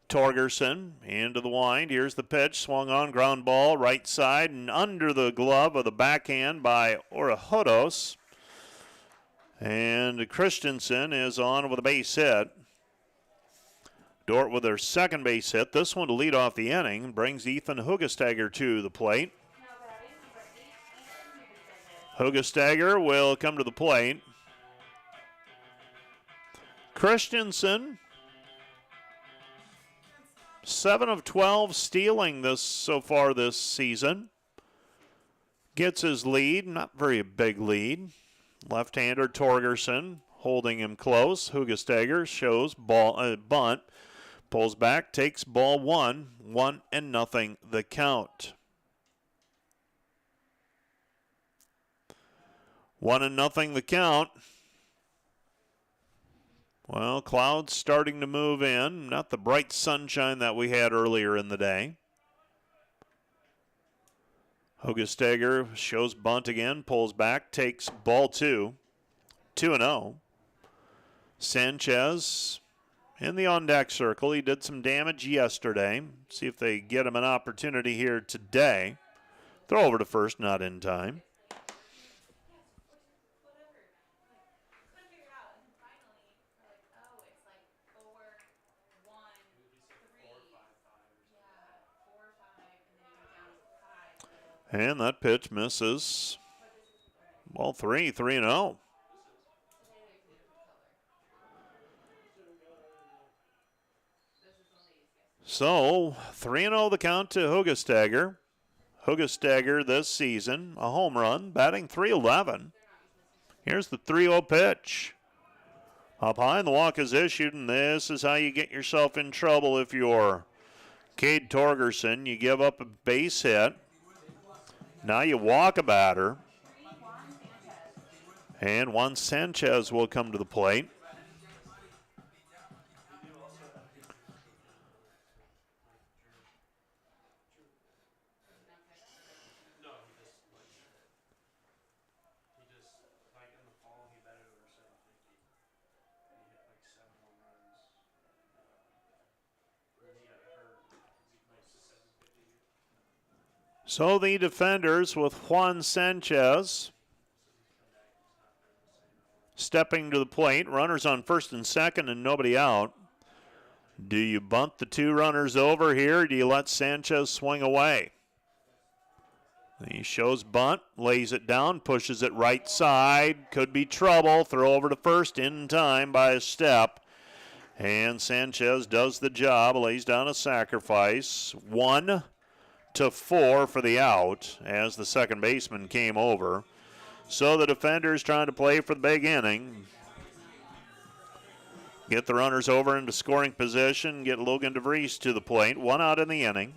Torgerson into the wind. Here's the pitch, swung on, ground ball, right side, and under the glove of the backhand by Orajudos. And Christensen is on with a base hit. Dordt with their second base hit. This one to lead off the inning brings Ethan Hogestagger to the plate. Hogestagger will come to the plate. Christensen, 7 of 12 stealing this so far this season. Gets his lead, not very big lead. Left-hander Torgerson holding him close. Hogestagger shows bunt. Pulls back, takes ball 1, 1-0 the count. 1-0 the count. Well, clouds starting to move in. Not the bright sunshine that we had earlier in the day. Hogestagger shows bunt again, pulls back, takes ball 2, 2-0. Sanchez in the on-deck circle. He did some damage yesterday. See if they get him an opportunity here today. Throw over to first, not in time. And that pitch misses. Ball 3-0. So 3-0 the count to Hugestagger. Hugestagger this season, a home run, batting .311. Here's the 3-0 pitch. Up high, and the walk is issued, and this is how you get yourself in trouble if you're Cade Torgerson. You give up a base hit. Now you walk a batter. And Juan Sanchez will come to the plate. So the defenders with Juan Sanchez stepping to the plate. Runners on first and second and nobody out. Do you bunt the two runners over here, or do you let Sanchez swing away? He shows bunt, lays it down, pushes it right side. Could be trouble. Throw over to first in time by a step. And Sanchez does the job, lays down a sacrifice. 1-4 for the out as the second baseman came over. So the defenders trying to play for the big inning. Get the runners over into scoring position, get Logan DeVries to the plate. 1 out in the inning.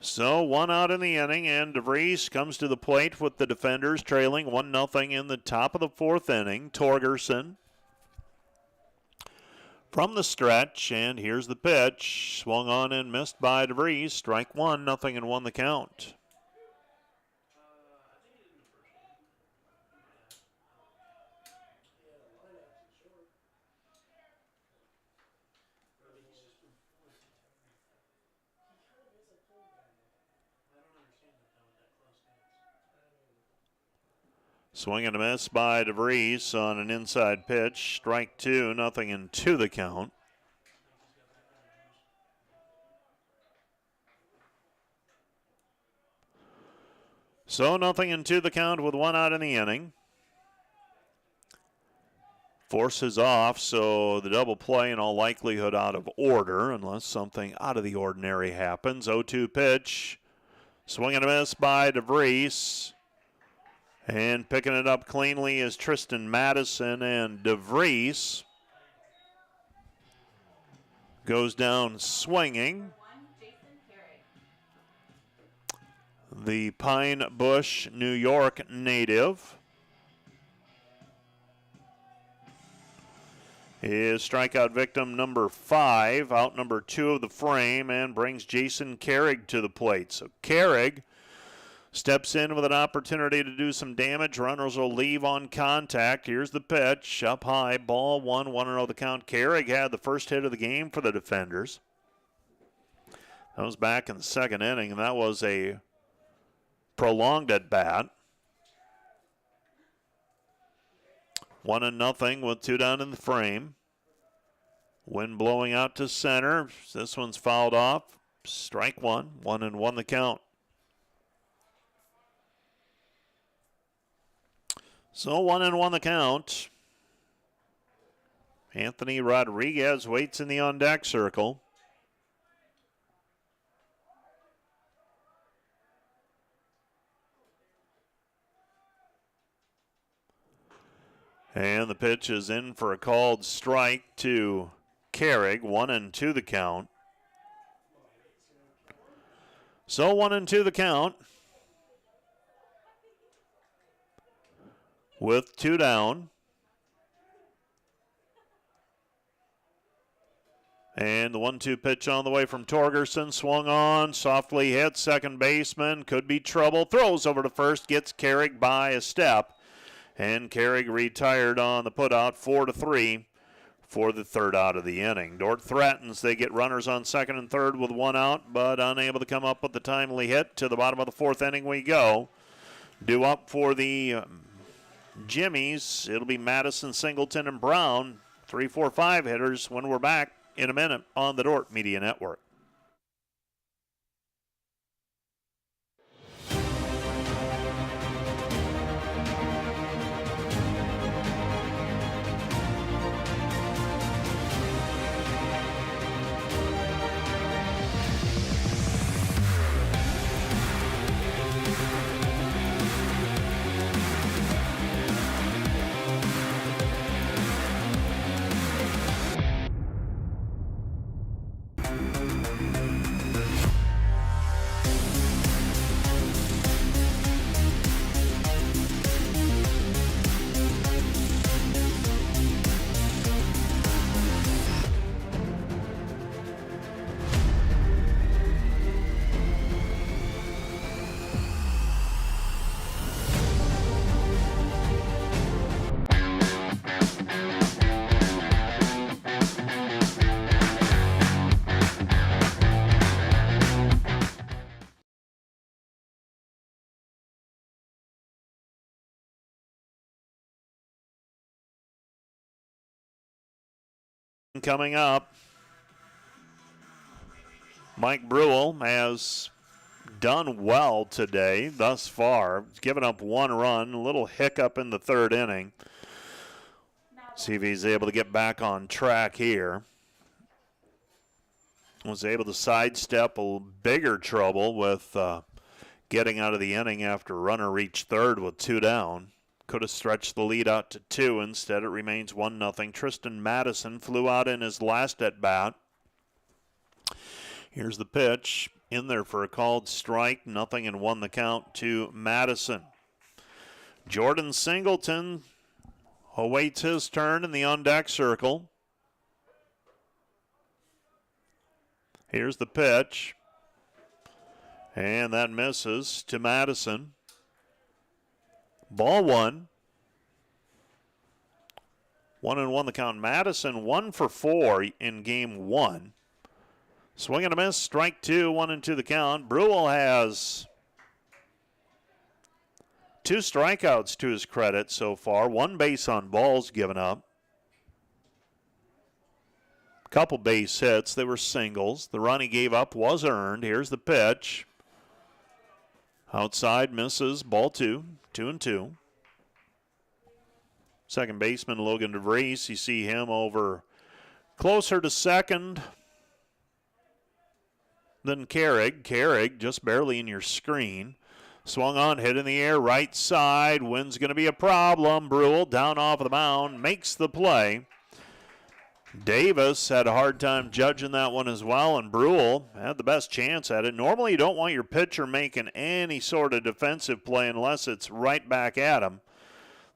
So 1 out in the inning, and DeVries comes to the plate with the defenders trailing 1-0 in the top of the fourth inning. Torgerson from the stretch, and here's the pitch. Swung on and missed by DeVries. Strike 1, 0-1 the count. Swing and a miss by DeVries on an inside pitch. Strike 2, 0-2 the count. So 0-2 the count with 1 out in the inning. Forces off, so the double play in all likelihood out of order unless something out of the ordinary happens. 0-2 pitch. Swing and a miss by DeVries. And picking it up cleanly is Tristan Madison, and DeVries goes down swinging. The Pine Bush, New York native is strikeout victim number 5, out number 2 of the frame, and brings Jason Carrig to the plate. So Carrig steps in with an opportunity to do some damage. Runners will leave on contact. Here's the pitch. Up high, ball 1, 1-0 the count. Carrig had the first hit of the game for the defenders. That was back in the second inning, and that was a prolonged at bat. 1-0 with 2 down in the frame. Wind blowing out to center. This one's fouled off. Strike 1, 1-1 the count. So 1-1 the count. Anthony Rodriguez waits in the on-deck circle. And the pitch is in for a called strike to Carrig. 1-2 the count. So 1-2 the count. With 2 down. And the 1-2 pitch on the way from Torgerson. Swung on, softly hit. Second baseman, could be trouble. Throws over to first, gets Carrig by a step. And Carrig retired on the putout, 4-3 for the third out of the inning. Dordt threatens. They get runners on second and third with 1 out, but unable to come up with the timely hit. To the bottom of the fourth inning we go. Due up for the Jimmies, it'll be Madison, Singleton, and Brown. 3, 4, 5 hitters when we're back in a minute on the Dordt Media Network. Coming up, Mike Brewell has done well today thus far. He's given up 1 run, a little hiccup in the 3rd inning. See if he's able to get back on track here. Was able to sidestep a bigger trouble with getting out of the inning after a runner reached 3rd with 2 down. Could have stretched the lead out to 2. Instead, it remains 1-0. Tristan Madison flew out in his last at-bat. Here's the pitch. In there for a called strike. 0-1 the count to Madison. Jordan Singleton awaits his turn in the on-deck circle. Here's the pitch. And that misses to Madison. Ball 1. 1-1 the count. Madison 1 for 4 in game 1. Swing and a miss. Strike 2. 1-2 the count. Brewell has 2 strikeouts to his credit so far. 1 base on balls given up. Couple base hits. They were singles. The run he gave up was earned. Here's the pitch. Outside misses. Ball 2. 2-2. Second baseman Logan DeVries. You see him over closer to second than Carrig. Carrig just barely in your screen. Swung on, hit in the air, right side. Wind's going to be a problem. Brewell down off of the mound, makes the play. Davis had a hard time judging that one as well, and Brewell had the best chance at it. Normally you don't want your pitcher making any sort of defensive play unless it's right back at him.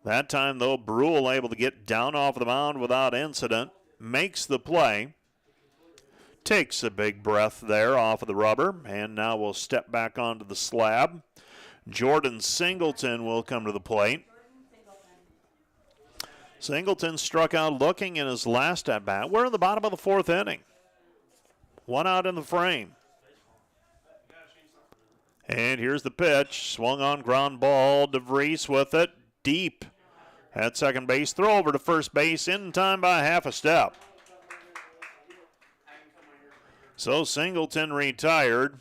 That time, though, Brewell able to get down off the mound without incident, makes the play, takes a big breath there off of the rubber, and now we'll step back onto the slab. Jordan Singleton will come to the plate. Singleton struck out looking in his last at-bat. We're in the bottom of the 4th inning. 1 out in the frame. And here's the pitch. Swung on, ground ball. DeVries with it. Deep at second base. Throw over to first base. In time by half a step. So Singleton retired.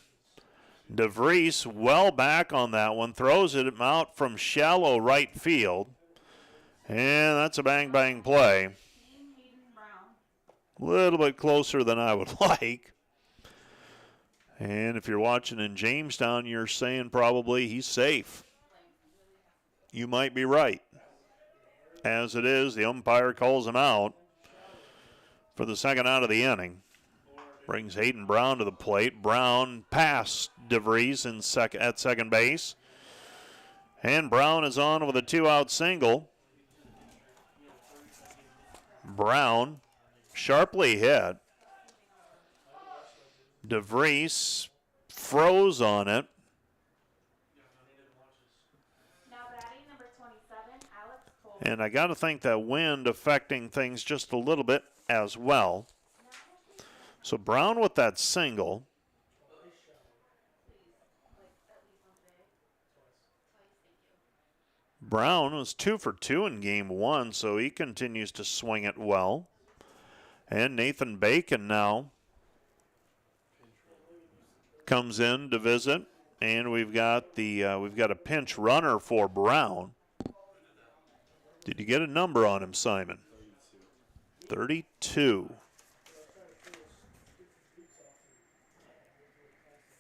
DeVries well back on that one. Throws it out from shallow right field. And that's a bang-bang play. A little bit closer than I would like. And if you're watching in Jamestown, you're saying probably he's safe. You might be right. As it is, the umpire calls him out for the second out of the inning. Brings Hayden Brown to the plate. Brown past DeVries at second base. And Brown is on with a 2-out single. Brown sharply hit. DeVries froze on it. And I got to think that wind affecting things just a little bit as well. So Brown with that single. Brown was 2 for 2 in game 1, so he continues to swing it well. And Nathan Bacon now comes in to visit, and we've got a pinch runner for Brown. Did you get a number on him, Simon? 32.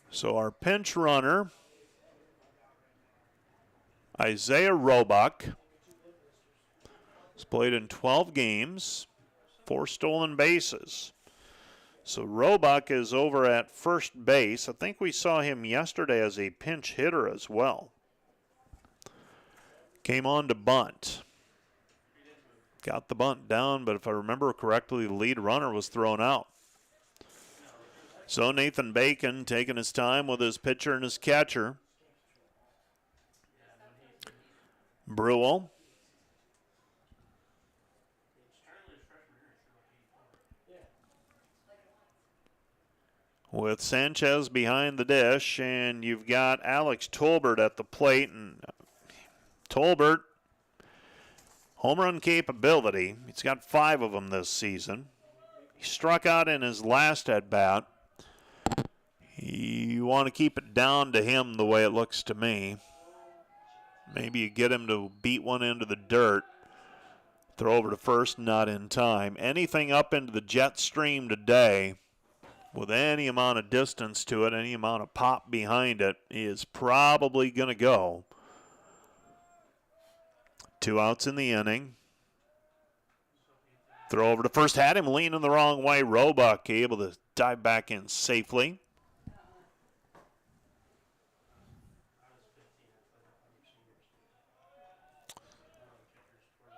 So our pinch runner, Isaiah Roebuck, has played in 12 games, 4 stolen bases. So Roebuck is over at first base. I think we saw him yesterday as a pinch hitter as well. Came on to bunt. Got the bunt down, but if I remember correctly, the lead runner was thrown out. So Nathan Bacon taking his time with his pitcher and his catcher. Brewell. With Sanchez behind the dish, and you've got Alex Tolbert at the plate. And Tolbert, home run capability. He's got 5 of them this season. He struck out in his last at-bat. You want to keep it down to him the way it looks to me. Maybe you get him to beat one into the dirt. Throw over to first, not in time. Anything up into the jet stream today with any amount of distance to it, any amount of pop behind it, is probably going to go. 2 outs in the inning. Throw over to first, had him leaning the wrong way. Roebuck able to dive back in safely.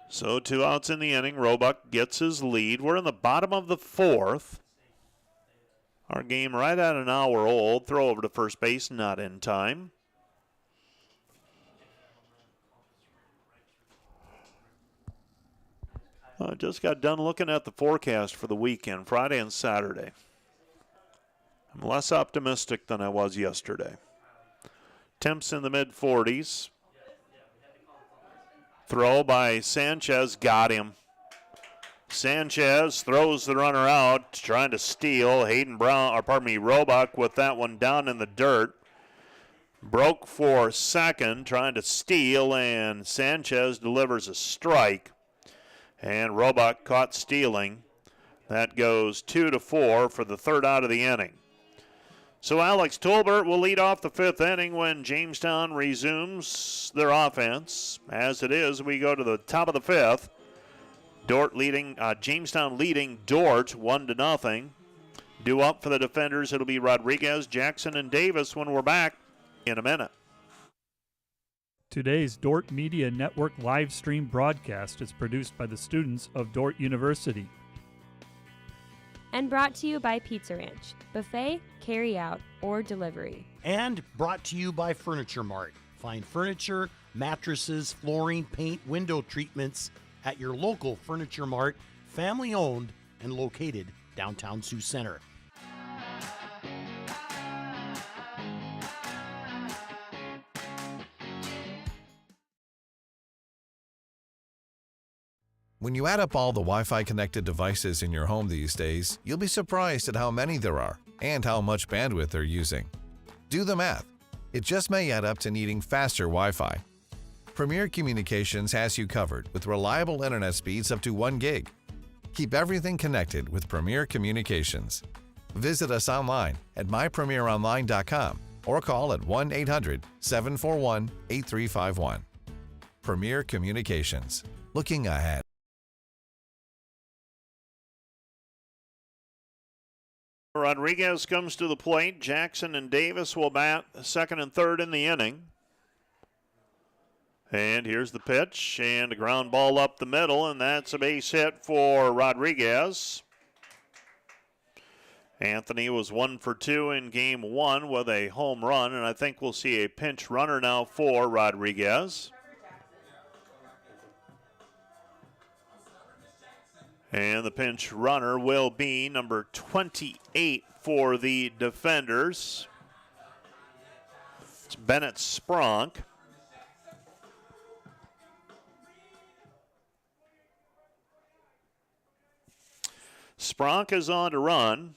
So 2 outs in the inning. Roebuck gets his lead. We're in the bottom of the 4th. Our game right at an hour old. Throw over to first base, not in time. I just got done looking at the forecast for the weekend, Friday and Saturday. I'm less optimistic than I was yesterday. Temps in the mid-40s. Throw by Sanchez, got him. Sanchez throws the runner out, trying to steal. Roebuck with that one down in the dirt. Broke for second, trying to steal, and Sanchez delivers a strike. And Roebuck caught stealing. That goes 2-4 for the 3rd out of the inning. So Alex Tolbert will lead off the 5th inning when Jamestown resumes their offense. As it is, we go to the top of the 5th. Jamestown leading Dordt 1-0. Due up for the defenders, it'll be Rodriguez, Jackson, and Davis when we're back in a minute. Today's Dordt Media Network live stream broadcast is produced by the students of Dordt University. And brought to you by Pizza Ranch, buffet, carry out, or delivery. And brought to you by Furniture Mart. Find furniture, mattresses, flooring, paint, window treatments at your local Furniture Mart, family owned and located downtown Sioux Center. When you add up all the Wi-Fi connected devices in your home these days, you'll be surprised at how many there are and how much bandwidth they're using. Do the math. It just may add up to needing faster Wi-Fi. Premier Communications has you covered with reliable internet speeds up to 1 gig. Keep everything connected with Premier Communications. Visit us online at mypremieronline.com or call at 1-800-741-8351. Premier Communications. Looking ahead. Rodriguez comes to the plate. Jackson and Davis will bat 2nd and 3rd in the inning. And here's the pitch, and a ground ball up the middle, and that's a base hit for Rodriguez. Anthony was 1 for 2 in game 1 with a home run, and I think we'll see a pinch runner now for Rodriguez. And the pinch runner will be number 28 for the defenders. It's Bennett Spronk. Spronk is on to run.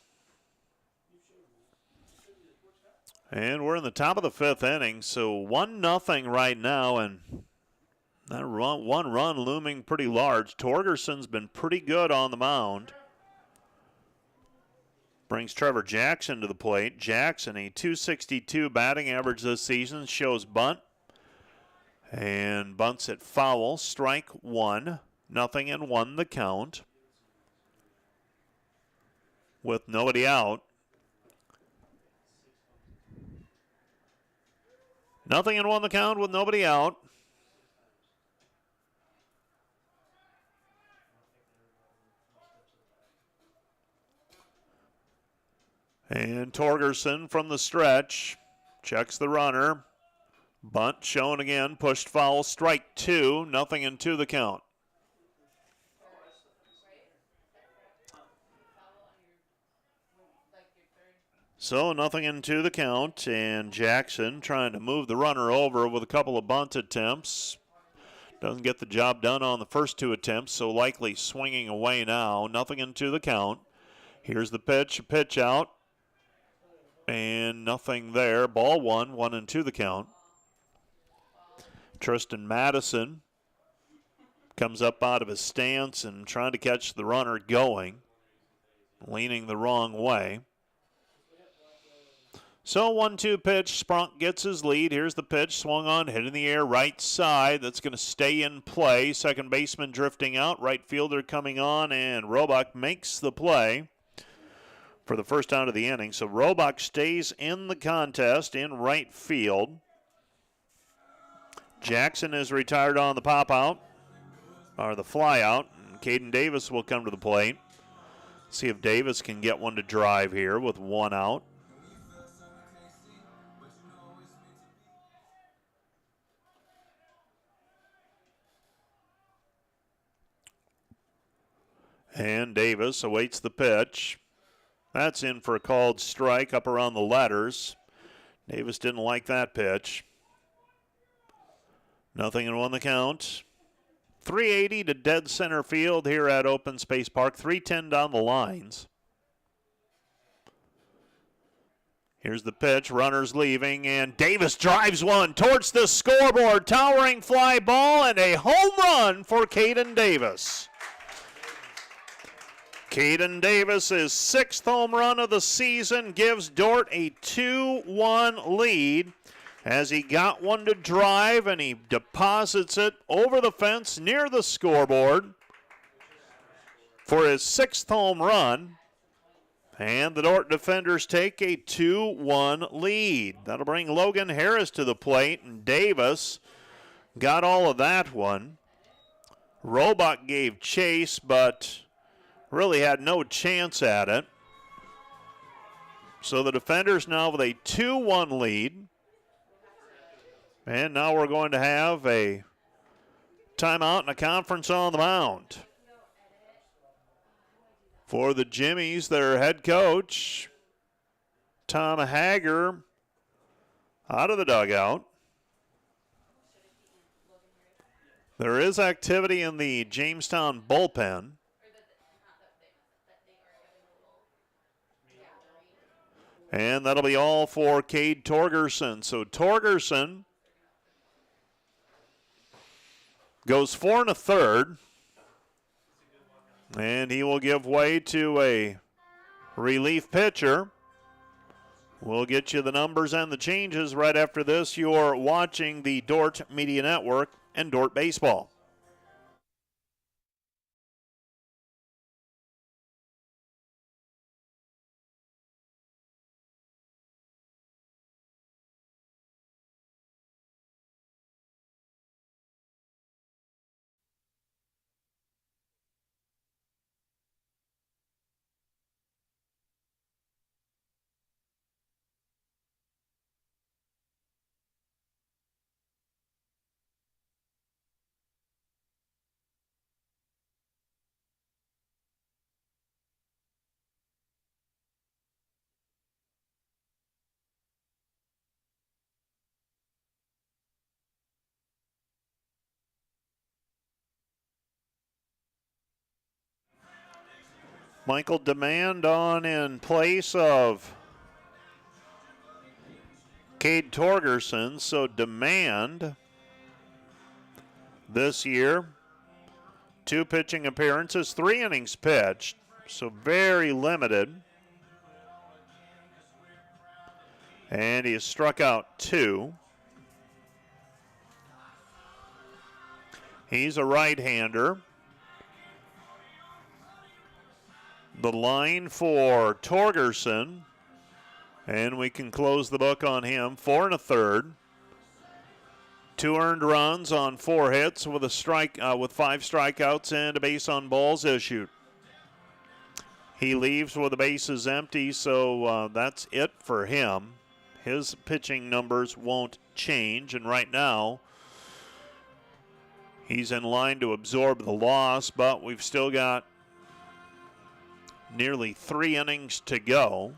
And we're in the top of the 5th inning, so 1-0 right now, and that one run looming pretty large. Torgerson's been pretty good on the mound. Brings Trevor Jackson to the plate. Jackson, a .262 batting average this season, shows bunt. And bunts it foul. Strike 1. 0-1 the count. With nobody out. 0-1 the count with nobody out. And Torgerson from the stretch checks the runner. Bunt shown again, pushed foul, strike 2, 0-2 the count. So 0-2 the count, and Jackson trying to move the runner over with a couple of bunt attempts. Doesn't get the job done on the first 2 attempts, so likely swinging away now. 0-2 the count. Here's the pitch out. And nothing there. Ball 1, 1-2 the count. Tristan Madison comes up out of his stance and trying to catch the runner going, leaning the wrong way. So 1-2 pitch, Sprunk gets his lead. Here's the pitch, swung on, hit in the air, right side. That's going to stay in play. Second baseman drifting out, right fielder coming on, and Robach makes the play for the first out of the inning. So Robach stays in the contest in right field. Jackson is retired on the pop out, or the fly out, and Caden Davis will come to the plate. See if Davis can get one to drive here with 1 out. And Davis awaits the pitch. That's in for a called strike up around the letters. Davis didn't like that pitch. 0-1 the count. 380 to dead center field here at Open Space Park. 310 down the lines. Here's the pitch. Runners leaving, and Davis drives one towards the scoreboard. Towering fly ball and a home run for Caden Davis. Caden Davis' 6th home run of the season gives Dordt a 2-1 lead as he got one to drive and he deposits it over the fence near the scoreboard for his 6th home run. And the Dordt defenders take a 2-1 lead. That'll bring Logan Harris to the plate, and Davis got all of that one. Robach gave chase, but really had no chance at it. So the defenders now with a 2-1 lead. And now we're going to have a timeout and a conference on the mound. For the Jimmies, their head coach, Tom Hager, out of the dugout. There is activity in the Jamestown bullpen. And that'll be all for Cade Torgerson. So Torgerson goes 4 1/3. And he will give way to a relief pitcher. We'll get you the numbers and the changes right after this. You're watching the Dordt Media Network and Dordt Baseball. Michael Demand on in place of Cade Torgerson. So Demand this year, 2 pitching appearances, 3 innings pitched, so very limited. And he has struck out 2. He's a right-hander. The line for Torgerson, and we can close the book on him. 4 1/3. 2 earned runs on 4 hits with a strike with 5 strikeouts and a base on balls issued. He leaves with the bases empty, so that's it for him. His pitching numbers won't change, and right now he's in line to absorb the loss, but we've still got nearly 3 innings to go.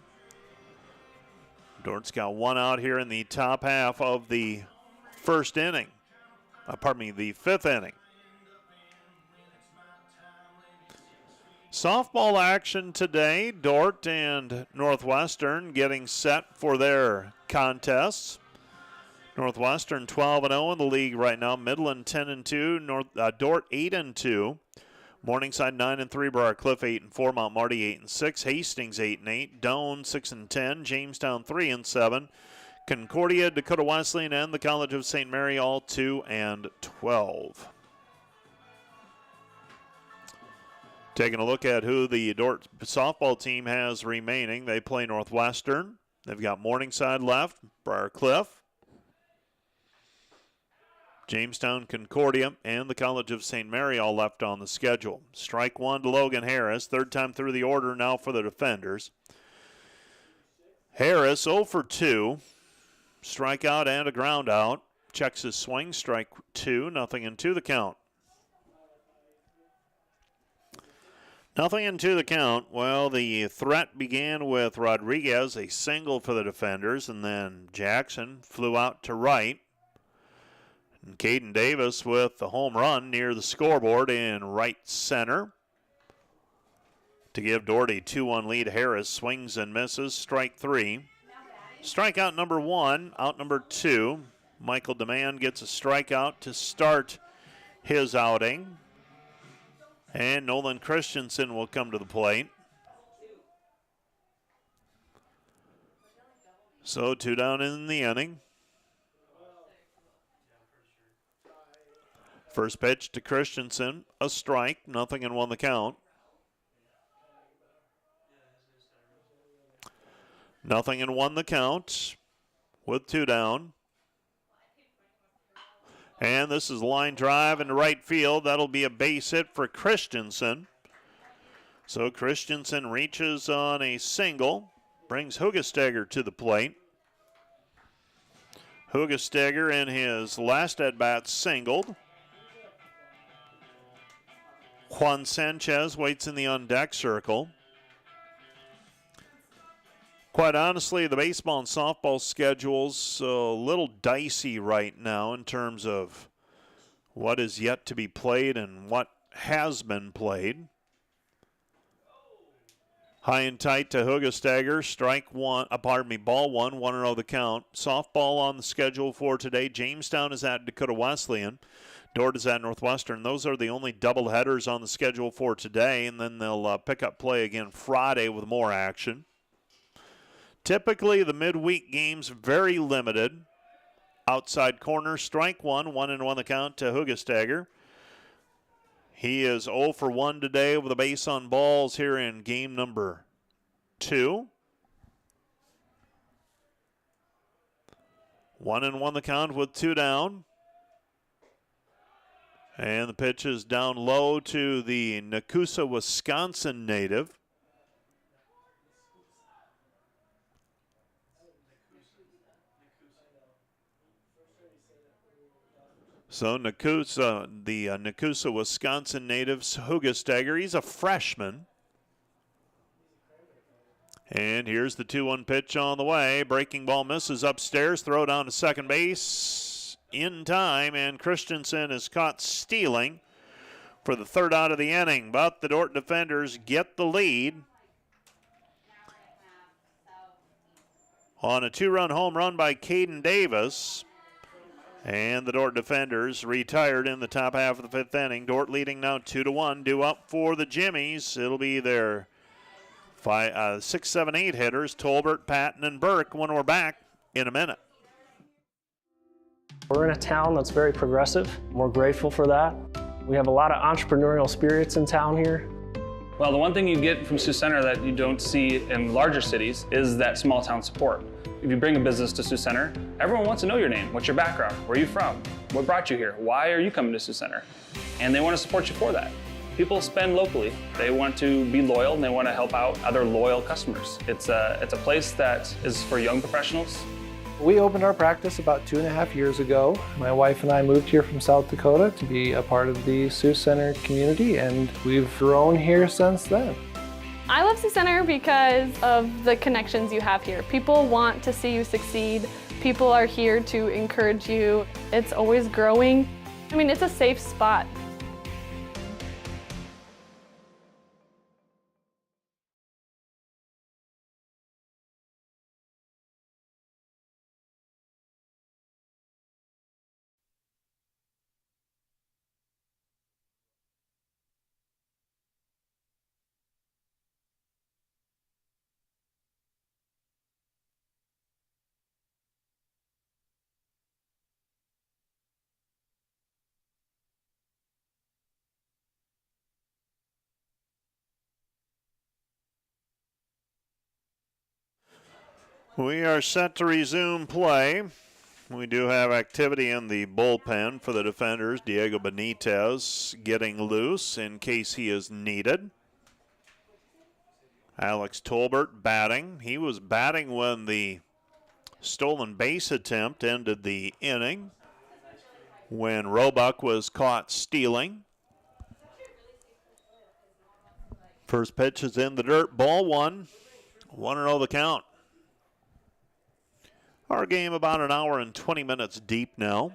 Dordt's got 1 out here in the top half of the first inning. The 5th inning. Softball action today. Dordt and Northwestern getting set for their contests. Northwestern 12-0 in the league right now. Midland 10-2. Dordt 8-2. Morningside 9-3. Briarcliff 8-4. Mount Marty 8-6. Hastings 8-8. Doane 6-10. Jamestown 3-7. Concordia, Dakota Wesleyan, and the College of St. Mary all 2-12. Taking a look at who the Dordt softball team has remaining. They play Northwestern. They've got Morningside left, Briarcliff, Jamestown, Concordia, and the College of St. Mary all left on the schedule. Strike 1 to Logan Harris. 3rd time through the order now for the defenders. Harris 0 for 2. Strikeout and a ground out. Checks his swing. Strike 2. 0-2 the count. 0-2 the count. Well, the threat began with Rodriguez, a single for the defenders, and then Jackson flew out to right. And Caden Davis with the home run near the scoreboard in right center. To give Dordt a 2-1 lead, Harris swings and misses. Strike 3. Strikeout number 1, out number 2. Michael Demand gets a strikeout to start his outing. And Nolan Christensen will come to the plate. So 2 down in the inning. First pitch to Christensen, a strike, 0-1 the count. 0-1 the count with 2 down. And this is a line drive into right field. That'll be a base hit for Christensen. So Christensen reaches on a single, brings Hugestegger to the plate. Hugestegger in his last at-bat singled. Juan Sanchez waits in the on-deck circle. Quite honestly, the baseball and softball schedule's a little dicey right now in terms of what is yet to be played and what has been played. High and tight to Hugestegger, ball 1, 1-0 the count. Softball on the schedule for today. Jamestown is at Dakota Wesleyan. Dordt is at Northwestern. Those are the only doubleheaders on the schedule for today, and then they'll pick up play again Friday with more action. Typically, the midweek games very limited. Outside corner, strike 1, 1-1 the count to Hugestegger. He is 0 for 1 today with a base on balls here in game number 2. 1-1 the count with 2 down. And the pitch is down low to the Nakusa, Wisconsin native. So Nakusa, the Nakusa, Wisconsin native, Hugestegger, he's a freshman. And here's the 2-1 pitch on the way. Breaking ball misses upstairs. Throw down to second base in time. And Christensen is caught stealing for the third out of the inning, but the Dordt defenders get the lead on a 2-run home run by Caden Davis. And the Dordt defenders retired in the top half of the 5th inning. Dordt leading now 2-1, due up for the Jimmies. It'll be their 6, 7, 8 hitters, Tolbert, Patton, and Burke, when we're back in a minute. We're in a town that's very progressive. We're grateful for that. We have a lot of entrepreneurial spirits in town here. Well, the one thing you get from Sioux Center that you don't see in larger cities is that small town support. If you bring a business to Sioux Center, everyone wants to know your name. What's your background? Where are you from? What brought you here? Why are you coming to Sioux Center? And they want to support you for that. People spend locally. They want to be loyal and they want to help out other loyal customers. It's a place that is for young professionals. We opened our practice about 2.5 years ago. My wife and I moved here from South Dakota to be a part of the Sioux Center community, and we've grown here since then. I love Sioux Center because of the connections you have here. People want to see you succeed. People are here to encourage you. It's always growing. I mean, it's a safe spot. We are set to resume play. We do have activity in the bullpen for the defenders. Diego Benitez getting loose in case he is needed. Alex Tolbert batting. He was batting when the stolen base attempt ended the inning, when Roebuck was caught stealing. First pitch is in the dirt. Ball one. 1-0 the count. Our game about an hour and 20 minutes deep now.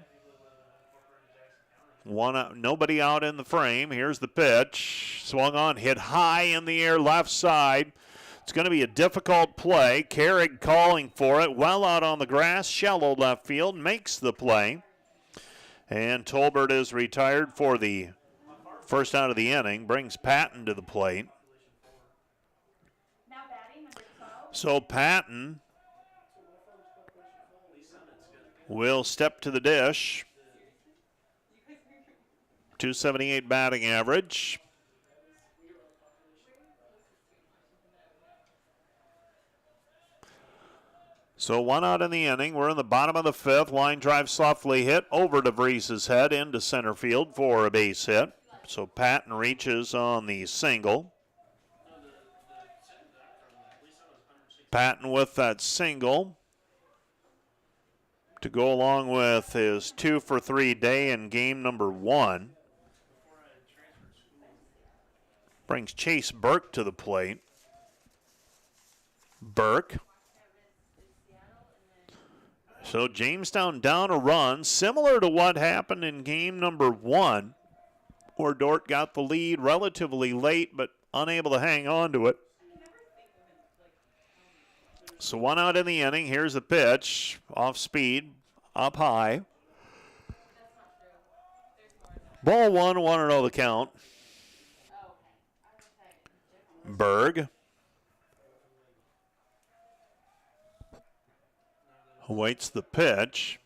Nobody out in the frame. Here's the pitch. Swung on, hit high in the air, left side. It's going to be a difficult play. Carrig calling for it. Well out on the grass, shallow left field, makes the play. And Tolbert is retired for the first out of the inning. Brings Patton to the plate. So Patton will step to the dish. 278 batting average. So 1 out in the inning. We're in the bottom of the 5th. Line drive softly hit over DeVries's head into center field for a base hit. So Patton reaches on the single. Patton with that single to go along with his 2-for-3 day in game number 1. Brings Chase Burke to the plate. Burke. So Jamestown down a run, similar to what happened in game number 1, where Dordt got the lead relatively late but unable to hang on to it. So 1 out in the inning. Here's the pitch. Off speed, up high. Ball 1, 1-0 the count. Berg awaits the pitch.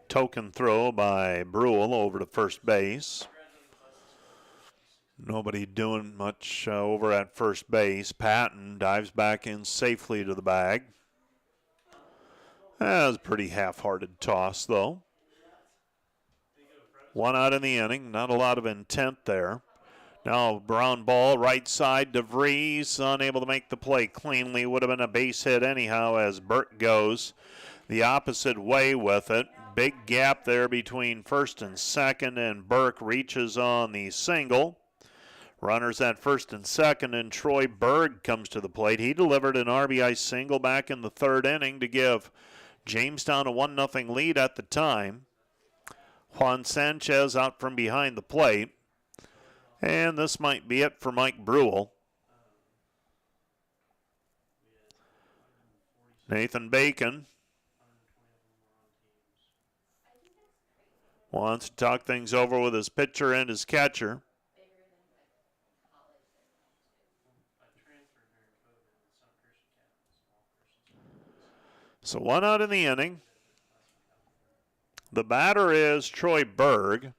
Token throw by Brule over to first base. Nobody doing much over at first base. Patton dives back in safely to the bag. That was a pretty half-hearted toss, though. 1 out in the inning. Not a lot of intent there. Now brown ball, right side. DeVries unable to make the play cleanly. Would have been a base hit anyhow as Burke goes the opposite way with it. Big gap there between first and second, and Burke reaches on the single. Runners at first and second, and Troy Berg comes to the plate. He delivered an RBI single back in the 3rd inning to give Jamestown a 1-0 lead at the time. Juan Sanchez out from behind the plate. And this might be it for Mike Brewell. Nathan Bacon wants to talk things over with his pitcher and his catcher. So 1 out in the inning. The batter is Troy Berg.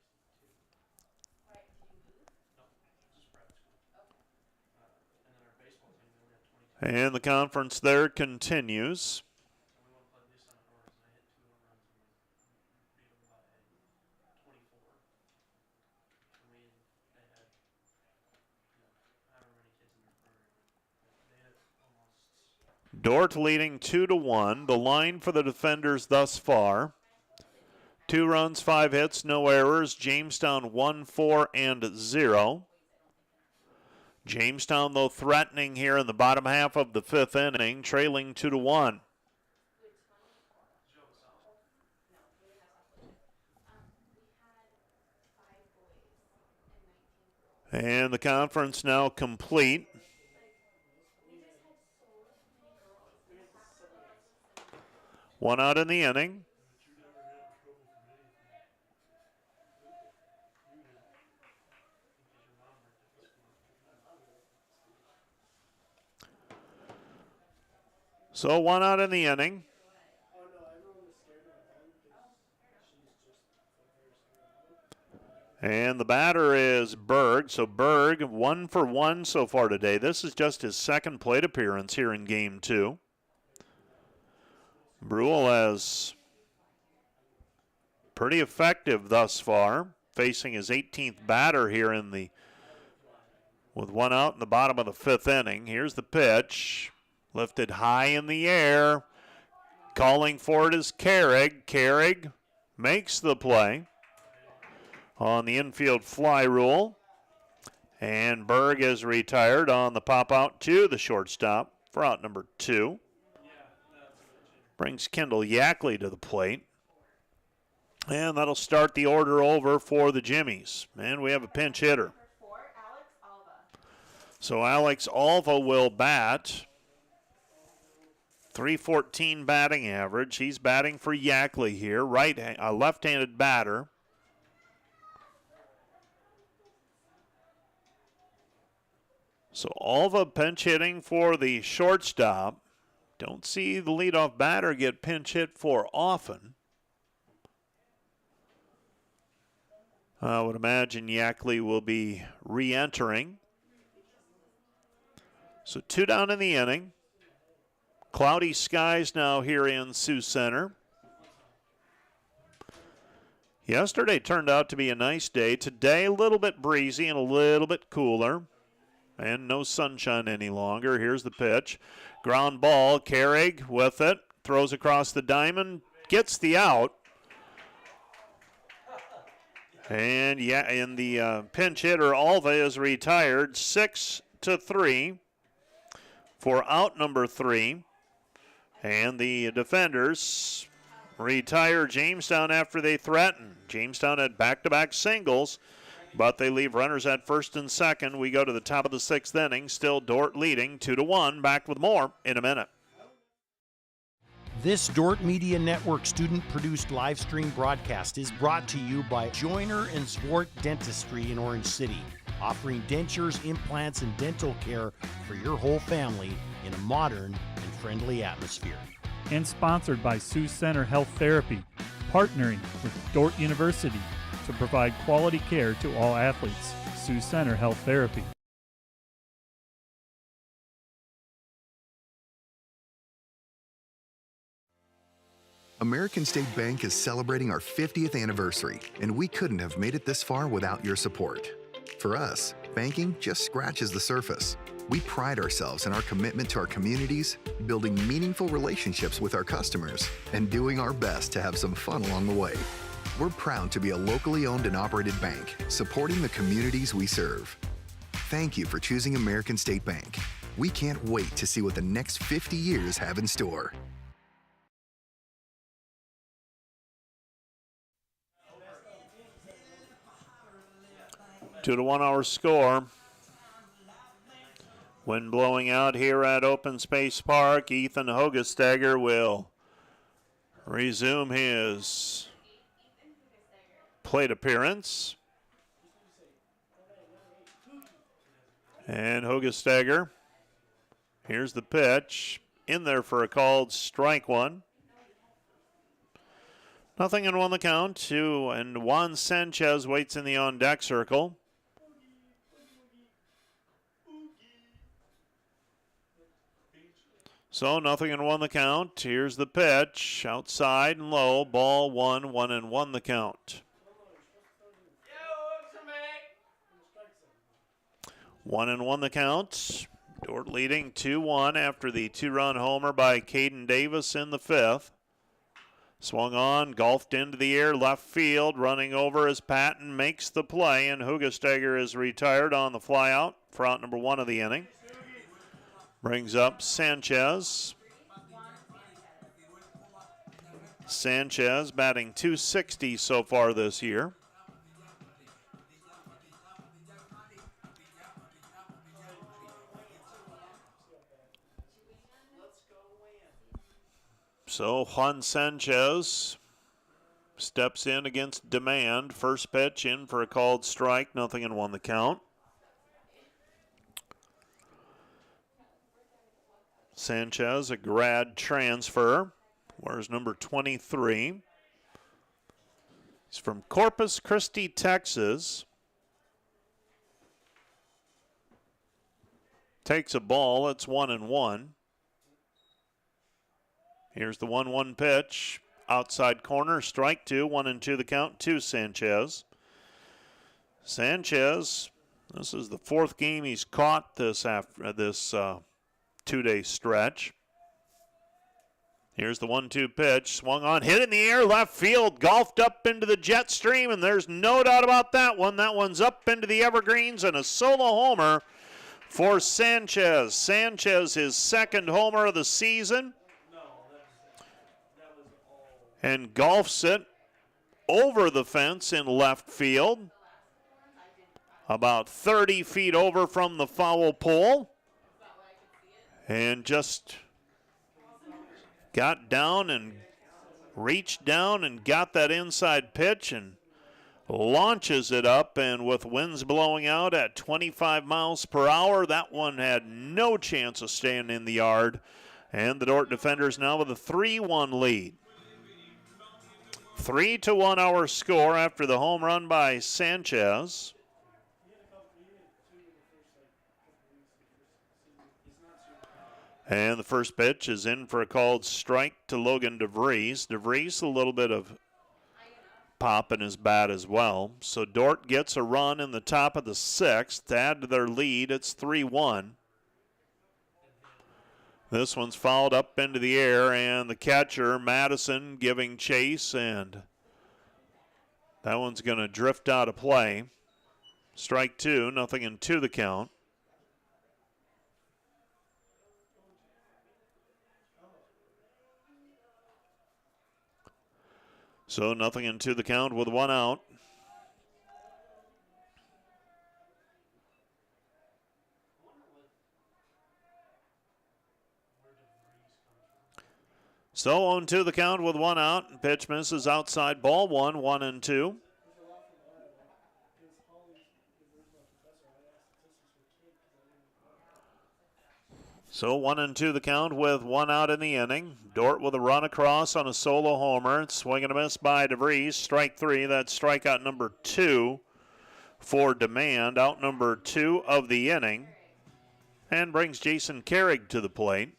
And the conference there continues. Dordt leading 2-1. The line for the defenders thus far: 2 runs, 5 hits, no errors. Jamestown 1-4-0. Jamestown, though, threatening here in the bottom half of the 5th inning, trailing 2-1. And the conference now complete. One out in the inning. So 1 out in the inning. And the batter is Berg. So Berg, 1 for 1 so far today. This is just his second plate appearance here in Game 2. Brewell has pretty effective thus far, facing his 18th batter here with 1 out in the bottom of the 5th inning. Here's the pitch, lifted high in the air. Calling for it is Carrig. Carrig makes the play on the infield fly rule. And Berg is retired on the pop out to the shortstop for out number 2. Brings Kendall Yackley to the plate. And that'll start the order over for the Jimmies. And we have a pinch hitter. So Alex Alva will bat. .314 batting average. He's batting for Yackley here. A left-handed batter. So Alva pinch hitting for the shortstop. Don't see the leadoff batter get pinch hit for often. I would imagine Yackley will be re-entering. So 2 down in the inning. Cloudy skies now here in Sioux Center. Yesterday turned out to be a nice day. Today a little bit breezy and a little bit cooler. And no sunshine any longer. Here's the pitch. Ground ball. Carrig with it. Throws across the diamond. Gets the out. And the pinch hitter Alva is retired. 6-3 for out number 3. And the defenders retire Jamestown after they threaten. Jamestown had back-to-back singles, but they leave runners at first and second. We go to the top of the 6th inning. Still Dordt leading 2-1. Back with more in a minute. This Dordt Media Network student-produced live stream broadcast is brought to you by Joyner and Zwart Dentistry in Orange City, offering dentures, implants, and dental care for your whole family in a modern and friendly atmosphere. And sponsored by Sioux Center Health Therapy, partnering with Dordt University to provide quality care to all athletes. Sioux Center Health Therapy. American State Bank is celebrating our 50th anniversary, and we couldn't have made it this far without your support. For us, banking just scratches the surface. We pride ourselves in our commitment to our communities, building meaningful relationships with our customers, and doing our best to have some fun along the way. We're proud to be a locally owned and operated bank, supporting the communities we serve. Thank you for choosing American State Bank. We can't wait to see what the next 50 years have in store. 2-1 our score. Wind blowing out here at Open Space Park. Ethan Hogestagger will resume his plate appearance. And Hogestagger, here's the pitch. In there for a called strike one. 0-1 the count. 2, and Juan Sanchez waits in the on-deck circle. So 0-1 the count. Here's the pitch. Outside and low. Ball 1, 1-1 the count. 1-1 the count. Dordt leading 2-1 after the 2-run homer by Caden Davis in the 5th. Swung on, golfed into the air, left field, running over as Patton makes the play, and Hogestagger is retired on the flyout for out number 1 of the inning. Brings up Sanchez. Sanchez batting .260 so far this year. So Juan Sanchez steps in against Demand. First pitch in for a called strike. 0-1 the count. Sanchez, a grad transfer, wears number 23. He's from Corpus Christi, Texas. Takes a ball. It's 1-1. Here's the 1-1 pitch. Outside corner, strike 2, 1-2 the count to Sanchez. Sanchez, this is the 4th game he's caught this after this 2-day stretch. Here's the 1-2 pitch, swung on, hit in the air, left field, golfed up into the jet stream, and there's no doubt about that one. That one's up into the evergreens and a solo homer for Sanchez. Sanchez, his 2nd homer of the season. And golfs it over the fence in left field. About 30 feet over from the foul pole. And just got down and reached down and got that inside pitch and launches it up. And with winds blowing out at 25 miles per hour, that one had no chance of staying in the yard. And the Dordt defenders now with a 3-1 lead. 3-1 our score after the home run by Sanchez. And the first pitch is in for a called strike to Logan DeVries. DeVries, a little bit of pop in his bat as well. So Dordt gets a run in the top of the 6th to add to their lead. It's 3-1. This one's fouled up into the air, and the catcher, Madison, giving chase, and that one's going to drift out of play. Strike 2, 0-2 the count. So 0-2 the count with 1 out. So 0-2 the count with 1 out. Pitch misses outside, ball 1, 1-2. So 1-2 the count with 1 out in the inning. Dordt with a run across on a solo homer. Swing and a miss by DeVries. Strike 3. That's strikeout number 2 for Demand. Out number 2 of the inning. And brings Jason Carrig to the plate.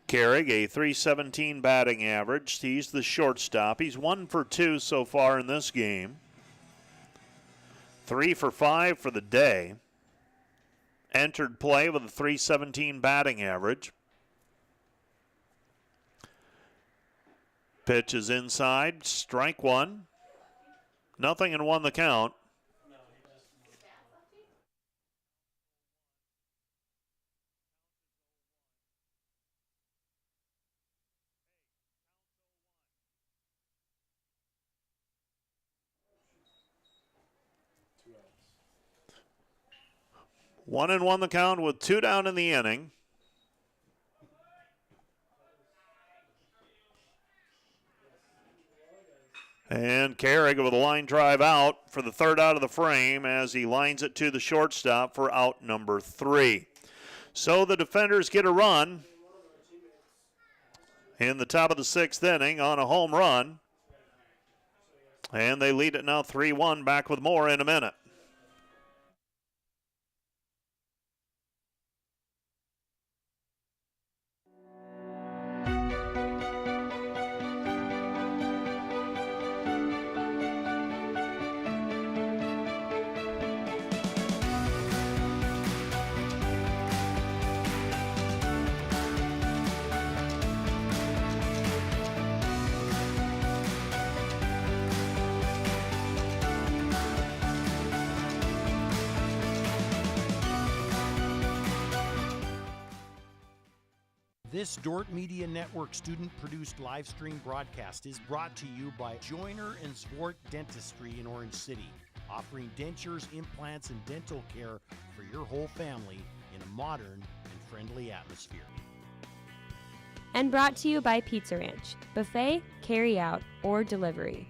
Carrig, a .317 batting average. He's the shortstop. He's 1 for 2 so far in this game. 3 for 5 for the day. Entered play with a .317 batting average. Pitch is inside. Strike 1. 0-1 the count. 1-1 the count with 2 down in the inning. And Carrick with a line drive out for the third out of the frame as he lines it to the shortstop for out number 3. So the defenders get a run in the top of the 6th inning on a home run. And they lead it now 3-1. Back with more in a minute. This Dordt Media Network student-produced live stream broadcast is brought to you by Joyner and Zwart Dentistry in Orange City, offering dentures, implants, and dental care for your whole family in a modern and friendly atmosphere. And brought to you by Pizza Ranch, buffet, carry-out, or delivery.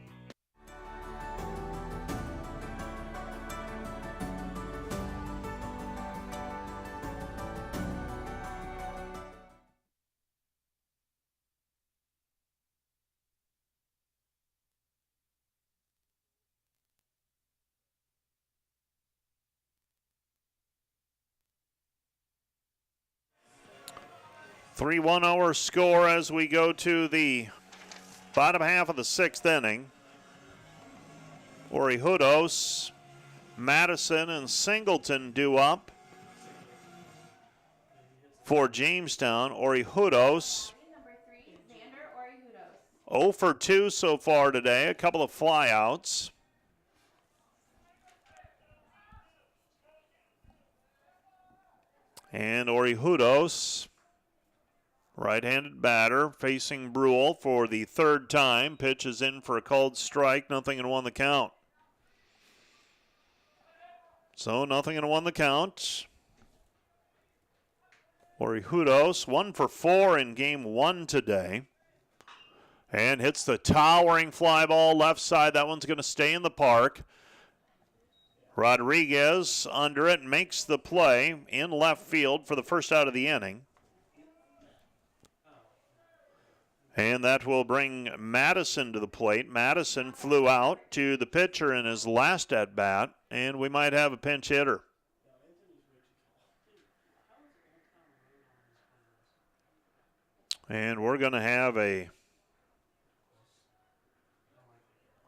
Three-one our score as we go to the bottom half of the 6th inning. Orihudos, Madison, and Singleton due up for Jamestown. Orihudos 0 for 2 so far today, a couple of flyouts. And Orihudos, right-handed batter, facing Brule for the 3rd time. Pitch is in for a called strike. 0-1 the count. So 0-1 the count. Orihudos 1 for 4 in game 1 today. And hits the towering fly ball left side. That one's going to stay in the park. Rodriguez under it, makes the play in left field for the first out of the inning. And that will bring Madison to the plate. Madison flew out to the pitcher in his last at-bat, and we might have a pinch hitter. And we're going to have a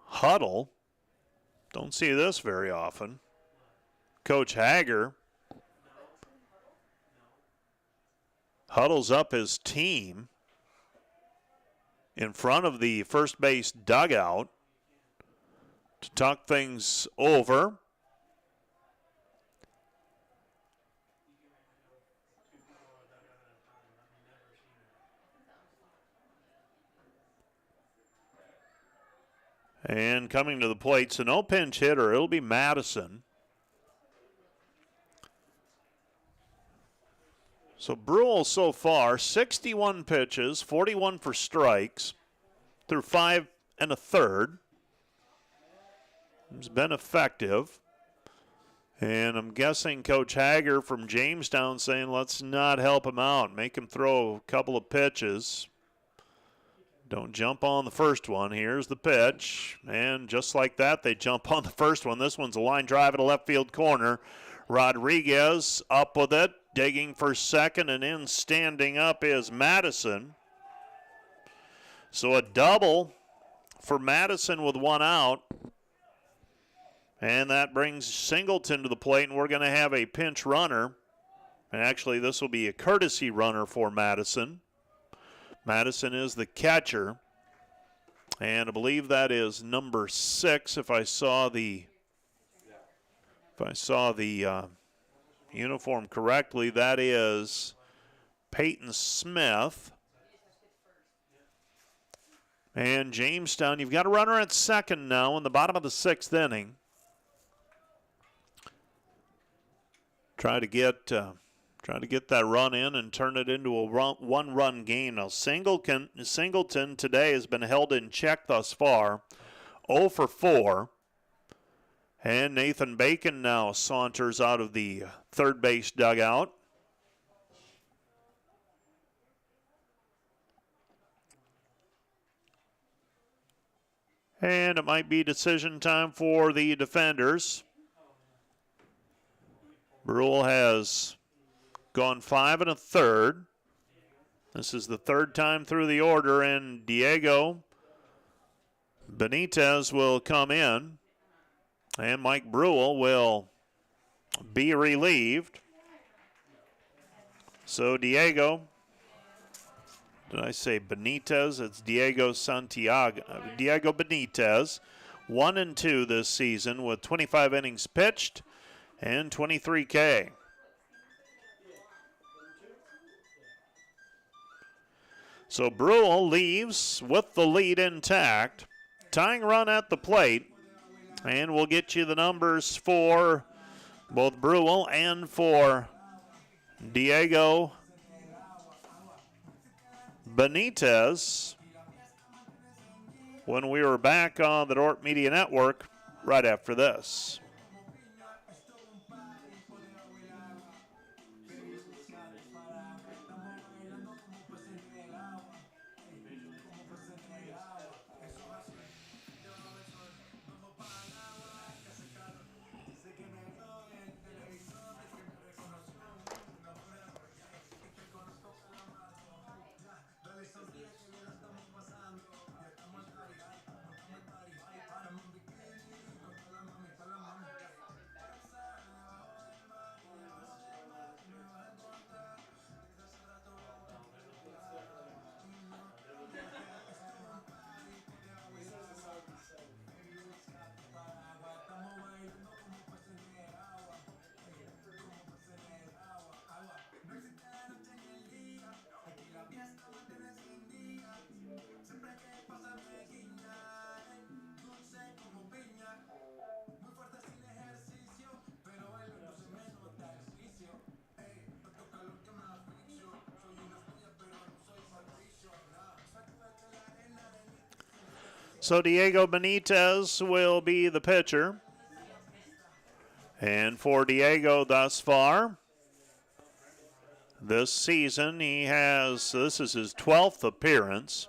huddle. Don't see this very often. Coach Hager huddles up his team in front of the first base dugout to talk things over. And coming to the plate, so no pinch hitter. It'll be Madison. So Brule so far, 61 pitches, 41 for strikes, through 5 1/3. He's been effective. And I'm guessing Coach Hager from Jamestown saying, let's not help him out. Make him throw a couple of pitches. Don't jump on the first one. Here's the pitch. And just like that, they jump on the first one. This one's a line drive at a left field corner. Rodriguez up with it, digging for second, and in standing up is Madison. So a double for Madison with 1 out. And that brings Singleton to the plate, and we're going to have a pinch runner. And actually, this will be a courtesy runner for Madison. Madison is the catcher, and I believe that is number 6. If I saw the uniform correctly, that is Peyton Smith. And Jamestown, you've got a runner at second now in the bottom of the 6th inning. try to get that run in and turn it into a one-run game. Now Singleton today has been held in check thus far, 0 for 4. And Nathan Bacon now saunters out of the third base dugout. And it might be decision time for the defenders. Brule has gone 5 1/3. This is the third time through the order, and Diego Benitez will come in, and Mike Brule will be relieved. So Diego, did I say Benitez? It's Diego Benitez, 1-2 this season with 25 innings pitched and 23 K. So Brule leaves with the lead intact. Tying run at the plate. And we'll get you the numbers for both Brule and for Diego Benitez when we were back on the Dordt Media Network right after this. So Diego Benitez will be the pitcher. And for Diego thus far, this season this is his 12th appearance.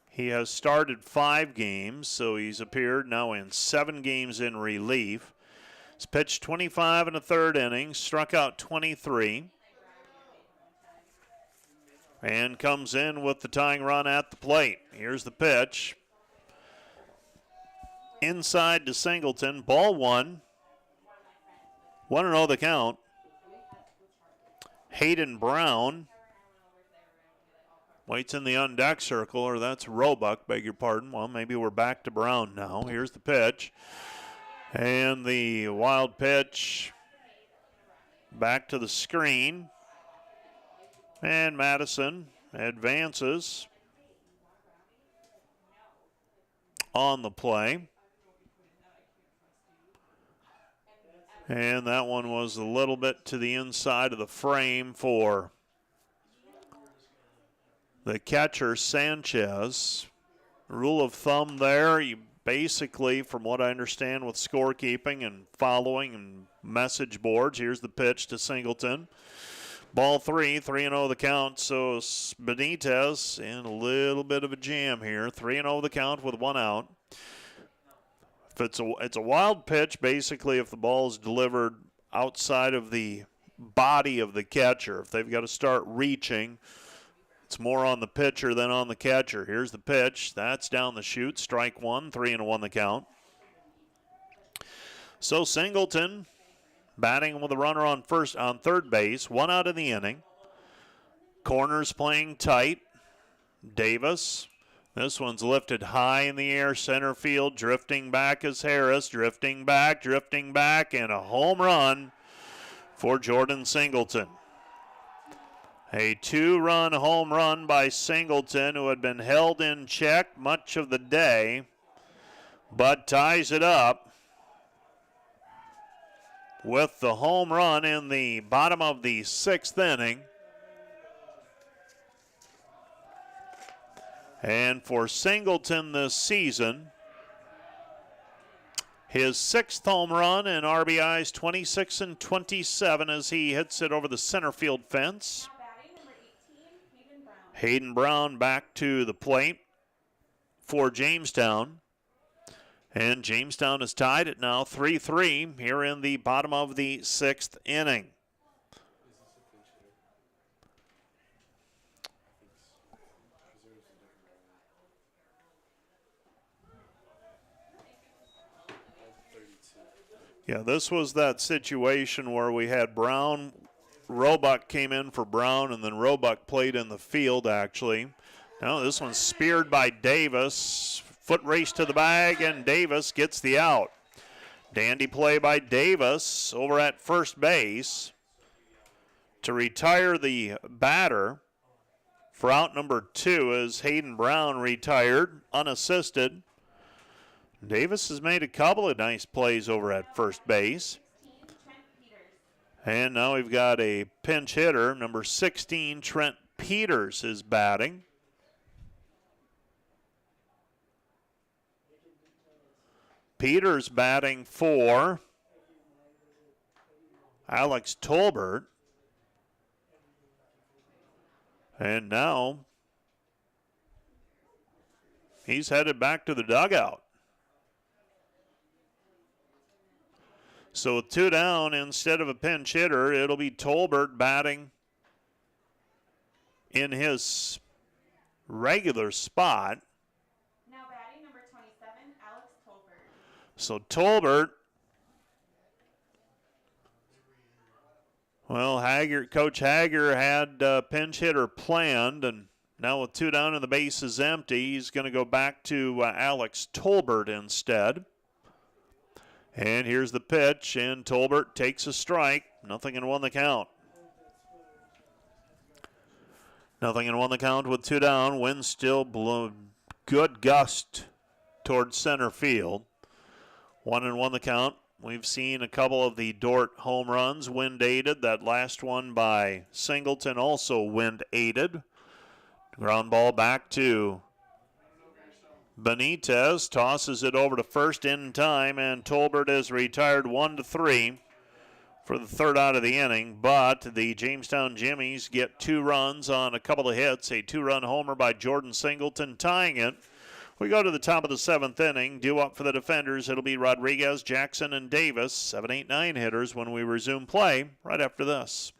He has started 5 games, so he's appeared now in 7 games in relief. He's pitched 25 1/3 innings, struck out 23. And comes in with the tying run at the plate. Here's the pitch. Inside to Singleton, ball 1. 1-0 the count. Hayden Brown waits in the on-deck circle, or that's Roebuck, beg your pardon. Well, maybe we're back to Brown now. Here's the pitch. And the wild pitch back to the screen. And Madison advances on the play. And that one was a little bit to the inside of the frame for the catcher, Sanchez. Rule of thumb there, you basically, from what I understand with scorekeeping and following and message boards, here's the pitch to Singleton. Ball 3, 3-0 the count, so Benitez in a little bit of a jam here. 3-0 the count with 1 out. If it's a wild pitch, basically, if the ball is delivered outside of the body of the catcher. If they've got to start reaching, it's more on the pitcher than on the catcher. Here's the pitch. That's down the chute. Strike 1, 3-1 the count. So Singleton batting with a runner on third base, 1 out in the inning. Corners playing tight. Davis. This one's lifted high in the air, center field. Drifting back is Harris. Drifting back, and a home run for Jordan Singleton. A 2-run home run by Singleton, who had been held in check much of the day, but ties it up. with the home run in the bottom of the 6th inning. And for Singleton this season, his 6th home run and RBIs 26 and 27 as he hits it over the center field fence. Hayden Brown back to the plate for Jamestown. And Jamestown is tied at now 3-3 here in the bottom of the 6th inning. Yeah, this was that situation where we had Brown. Roebuck came in for Brown, and then Roebuck played in the field, actually. Now this one's speared by Davis. Foot race to the bag, and Davis gets the out. Dandy play by Davis over at first base to retire the batter for out number 2 as Hayden Brown retired, unassisted. Davis has made a couple of nice plays over at first base. And now we've got a pinch hitter. Number 16, Trent Peters, is batting. Peters batting for Alex Tolbert. And now he's headed back to the dugout. So with 2 down, instead of a pinch hitter, it'll be Tolbert batting in his regular spot. Now batting number 27, Alex Tolbert. So Tolbert, well, Coach Hager had pinch hitter planned, and now with 2 down and the base is empty, he's going to go back to Alex Tolbert instead. And here's the pitch, and Tolbert takes a strike. Nothing and 1 the count. Nothing and 1 the count with 2 down. Wind still blowing. Good gust towards center field. 1 and 1 the count. We've seen a couple of the Dordt home runs wind aided. That last one by Singleton also wind aided. Ground ball back to Benitez, tosses it over to first in time, and Tolbert is retired 1-3 for the 3rd out of the inning. But the Jamestown Jimmies get 2 runs on a couple of hits, a 2-run homer by Jordan Singleton tying it. We go to the top of the 7th inning. Due up for the defenders, it'll be Rodriguez, Jackson, and Davis, 7, 8, 9 hitters when we resume play right after this.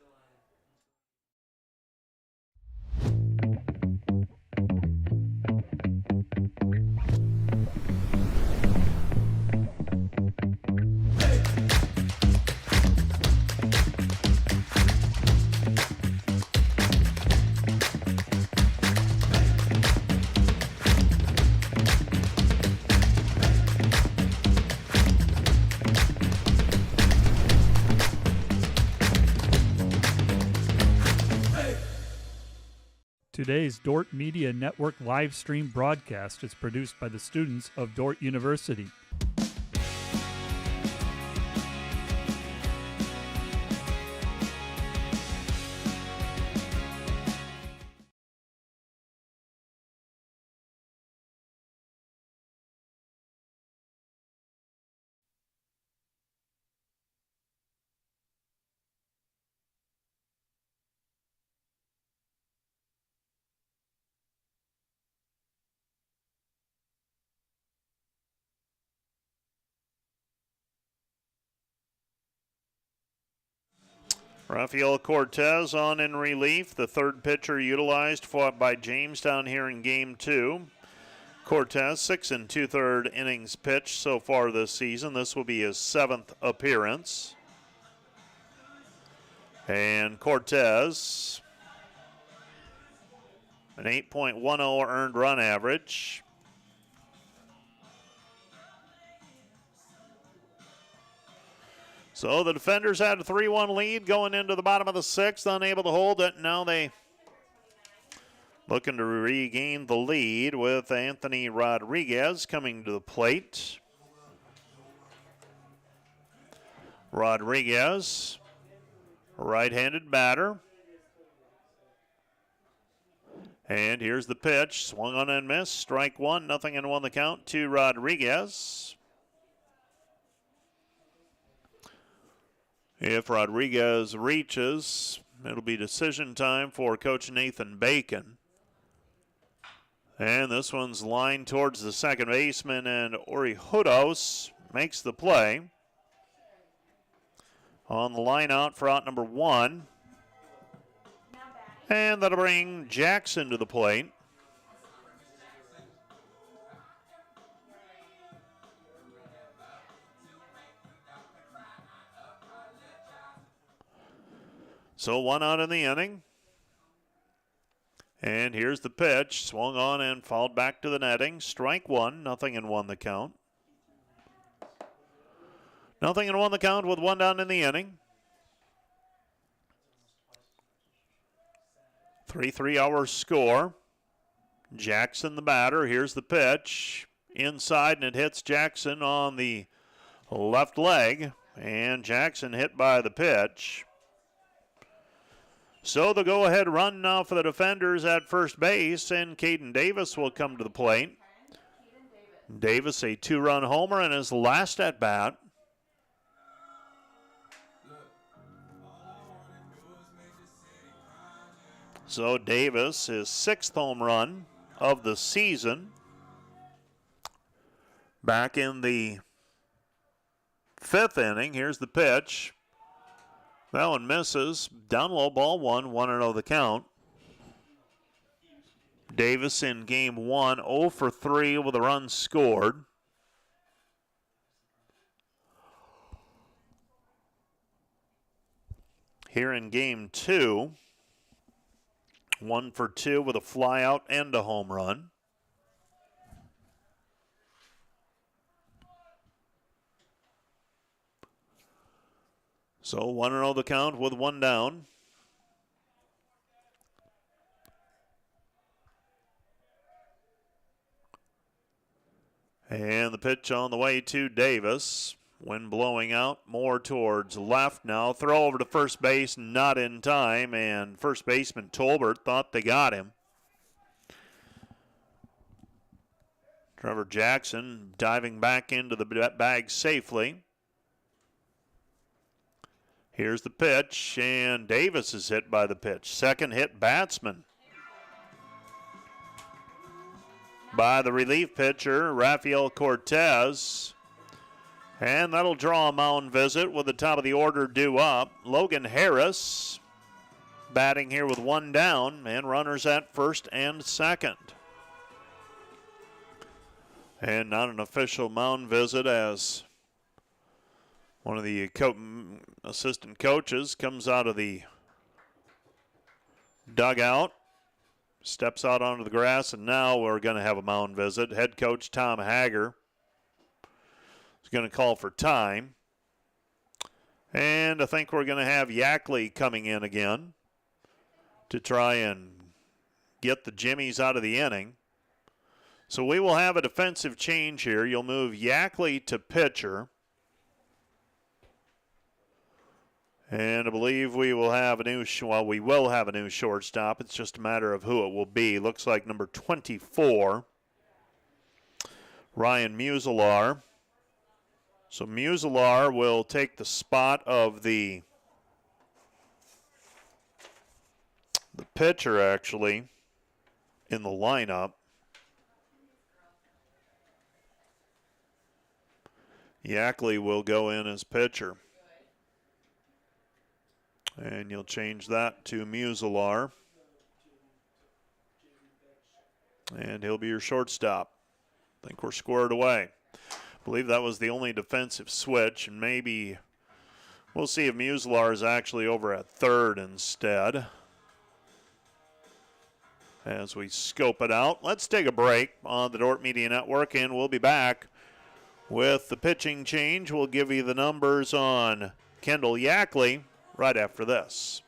Today's Dordt Media Network live stream broadcast is produced by the students of Dordt University. Rafael Cortez on in relief, the 3rd pitcher utilized by Jamestown here in Game 2. Cortez, 6 2/3 innings pitched so far this season. This will be his 7th appearance. And Cortez, an 8.10 earned run average. So the defenders had a 3-1 lead going into the bottom of the 6th, unable to hold it. Now they looking to regain the lead with Anthony Rodriguez coming to the plate. Rodriguez, right-handed batter. And here's the pitch, swung on and missed, strike one, 0-1 the count to Rodriguez. If Rodriguez reaches, it'll be decision time for Coach Nathan Bacon. And this one's lined towards the second baseman, and Orihudos makes the play. On the line out for out number one. And that'll bring Jackson to the plate. So one out in the inning. And here's the pitch. Swung on and fouled back to the netting. Strike one, 0-1 the count. 0-1 the count with one down in the inning. 3-3 hour score. Jackson the batter. Here's the pitch. Inside, and it hits Jackson on the left leg. And Jackson hit by the pitch. So the go-ahead run now for the defenders at first base, and Caden Davis will come to the plate. Davis, a two-run homer in his last at-bat. So Davis, his sixth home run of the season. Back in the fifth inning, here's the pitch. That one misses. Down low, ball one, 1-0 the count. Davis in game one, 0 for 3 with a run scored. Here in game two, 1 for 2 with a fly out and a home run. So 1-0 the count with one down. And the pitch on the way to Davis. Wind blowing out more towards left now. Throw over to first base, not in time. And first baseman Tolbert thought they got him. Trevor Jackson diving back into the bag safely. Here's the pitch, and Davis is hit by the pitch. Second hit batsman by the relief pitcher, Rafael Cortez. And that'll draw a mound visit with the top of the order due up. Logan Harris batting here with one down, and runners at first and second. And not an official mound visit, as one of the assistant coaches comes out of the dugout, steps out onto the grass, and now we're going to have a mound visit. Head coach Tom Hager is going to call for time. And I think we're going to have Yackley coming in again to try and get the Jimmies out of the inning. So we will have a defensive change here. You'll move Yackley to pitcher. And I believe we will have a new shortstop. It's just a matter of who it will be. Looks like number 24, Ryan Muselar. So Muselar will take the spot of the pitcher, actually, in the lineup. Yackley will go in as pitcher. And you'll change that to Muselar. And he'll be your shortstop. I think we're squared away. I believe that was the only defensive switch, and maybe we'll see if Muselar is actually over at third instead as we scope it out. Let's take a break on the Dordt Media Network, and we'll be back with the pitching change. We'll give you the numbers on Kendall Yackley right after this.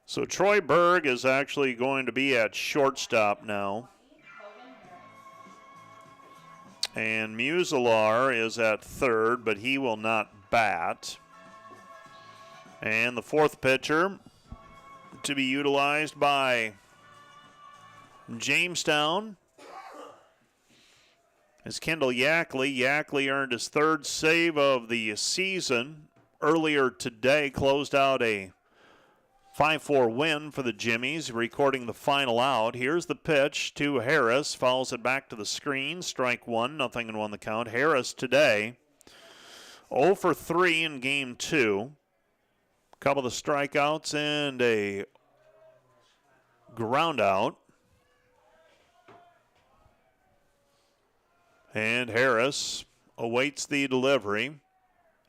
So Troy Berg is actually going to be at shortstop now. And Muselar is at third, but he will not bat. And the fourth pitcher to be utilized by Jamestown is Kendall Yackley. Yackley earned his third save of the season earlier today, closed out a 5-4 win for the Jimmies, recording the final out. Here's the pitch to Harris, fouls it back to the screen, strike one, 0-1 the count. Harris today 0 for 3 in game 2. Couple of strikeouts and a ground out. And Harris awaits the delivery.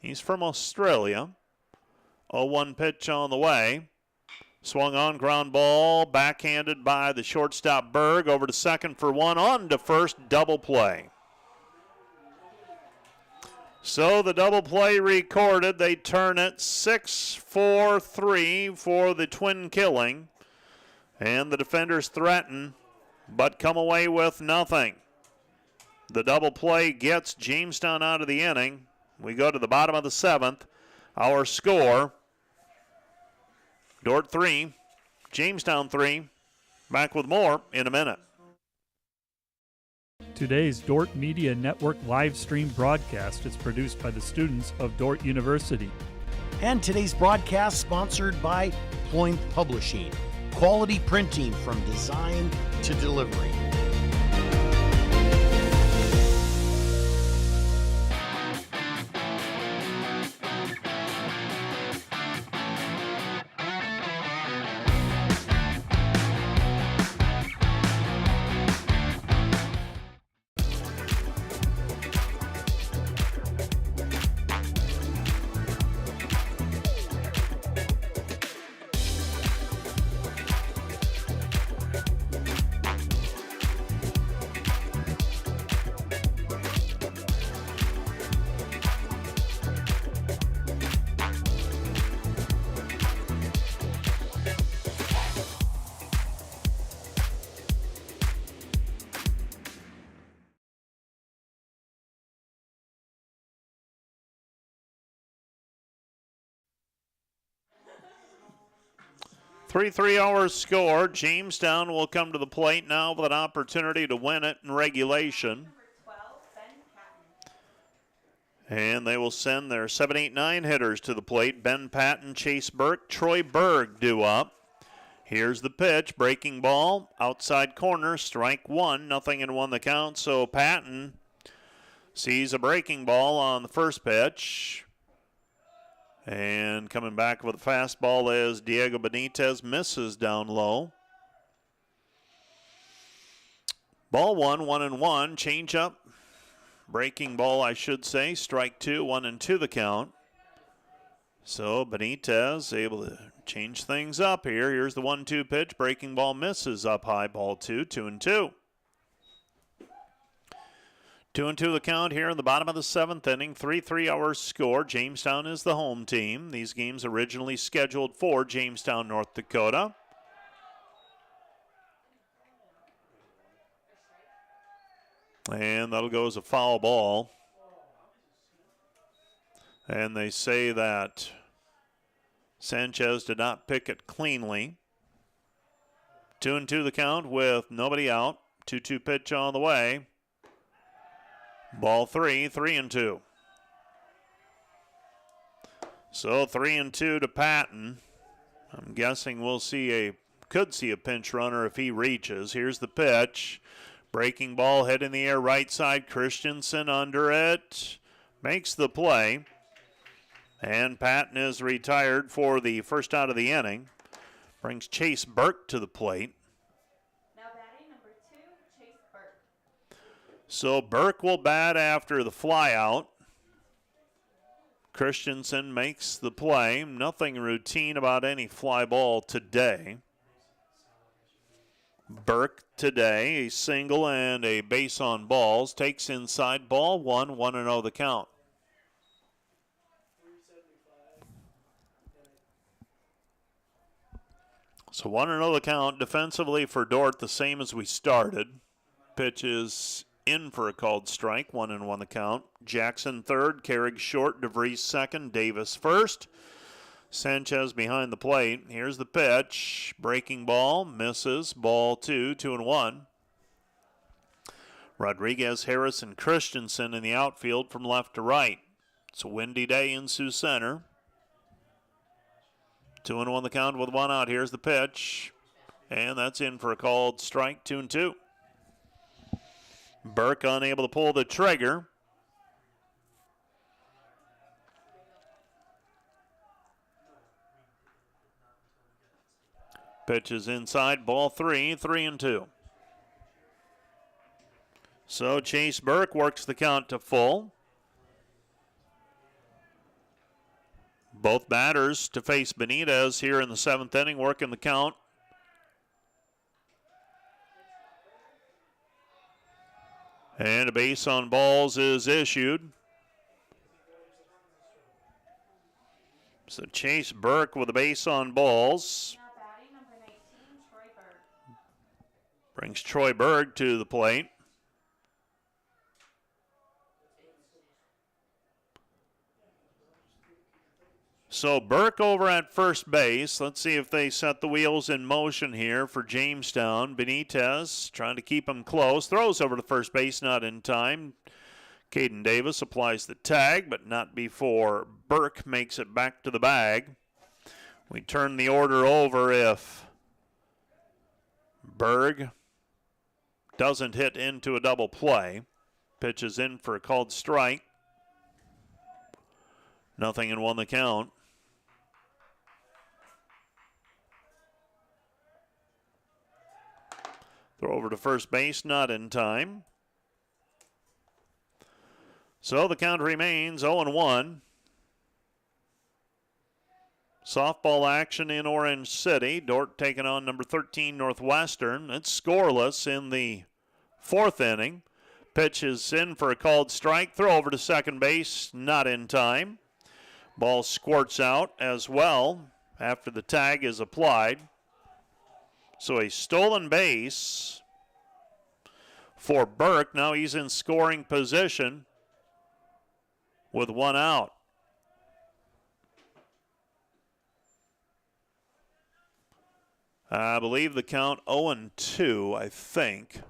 He's from Australia. 0-1 pitch on the way. Swung on, ground ball, backhanded by the shortstop Berg, over to second for one, on to first, double play. So the double play recorded. They turn it 6-4-3 for the twin killing. And the defenders threaten, but come away with nothing. The double play gets Jamestown out of the inning. We go to the bottom of the 7th. Our score, Dordt 3, Jamestown 3. Back with more in a minute. Today's Dordt Media Network live stream broadcast is produced by the students of Dordt University. And today's broadcast sponsored by Ployne Publishing. Quality printing from design to delivery. Three-hour score. Jamestown will come to the plate now with an opportunity to win it in regulation. And they will send their 7, 8, 9 hitters to the plate. Ben Patton, Chase Burke, Troy Berg due up. Here's the pitch. Breaking ball. Outside corner. Strike one. 0-1 the count. So Patton sees a breaking ball on the first pitch. And coming back with a fastball as Diego Benitez misses down low. Ball 1-1-1. Change up. Breaking ball, I should say. Strike two, 1-2 the count. So Benitez able to change things up here. Here's the 1-2 pitch. Breaking ball misses up high. Ball 2-2. 2-2 the count here in the bottom of the 7th inning. 3-hour score. Jamestown is the home team. These games originally scheduled for Jamestown, North Dakota. And that'll go as a foul ball. And they say that Sanchez did not pick it cleanly. 2-2 the count with nobody out. 2-2 pitch on the way. Ball 3-2. So 3-2 to Patton. I'm guessing could see a pinch runner if he reaches. Here's the pitch. Breaking ball, hit in the air, right side. Christensen under it. Makes the play. And Patton is retired for the first out of the inning. Brings Chase Burke to the plate. So Burke will bat after the flyout. Christensen makes the play. Nothing routine about any fly ball today. Burke today, a single and a base on balls. Takes inside, ball 1-0 the count. So 1-0 the count. Defensively for Dordt, the same as we started. Pitch is in for a called strike. 1-1 the count. Jackson third, Carrig short, DeVries second, Davis first. Sanchez behind the plate. Here's the pitch. Breaking ball, misses. Ball 2-1. Rodriguez, Harris, and Christensen in the outfield from left to right. It's a windy day in Sioux Center. 2-1 the count with 1 out. Here's the pitch. And that's in for a called strike. 2-2. Burke unable to pull the trigger. Pitch is inside, ball 3-2. So Chase Burke works the count to full. Both batters to face Benitez here in the 7th inning, working the count. And a base on balls is issued. So Chase Burke with a base on balls. Brings Troy Berg to the plate. So Burke over at first base. Let's see if they set the wheels in motion here for Jamestown. Benitez trying to keep him close. Throws over to first base, not in time. Caden Davis applies the tag, but not before Burke makes it back to the bag. We turn the order over if Berg doesn't hit into a double play. Pitch is in for a called strike. 0-1 the count. Throw over to first base, not in time. So the count remains 0-1. Softball action in Orange City. Dordt taking on number 13 Northwestern. It's scoreless in the 4th inning. Pitch is in for a called strike. Throw over to second base, not in time. Ball squirts out as well after the tag is applied. So a stolen base for Burke. Now he's in scoring position with 1 out. I believe the count 0-2, I think,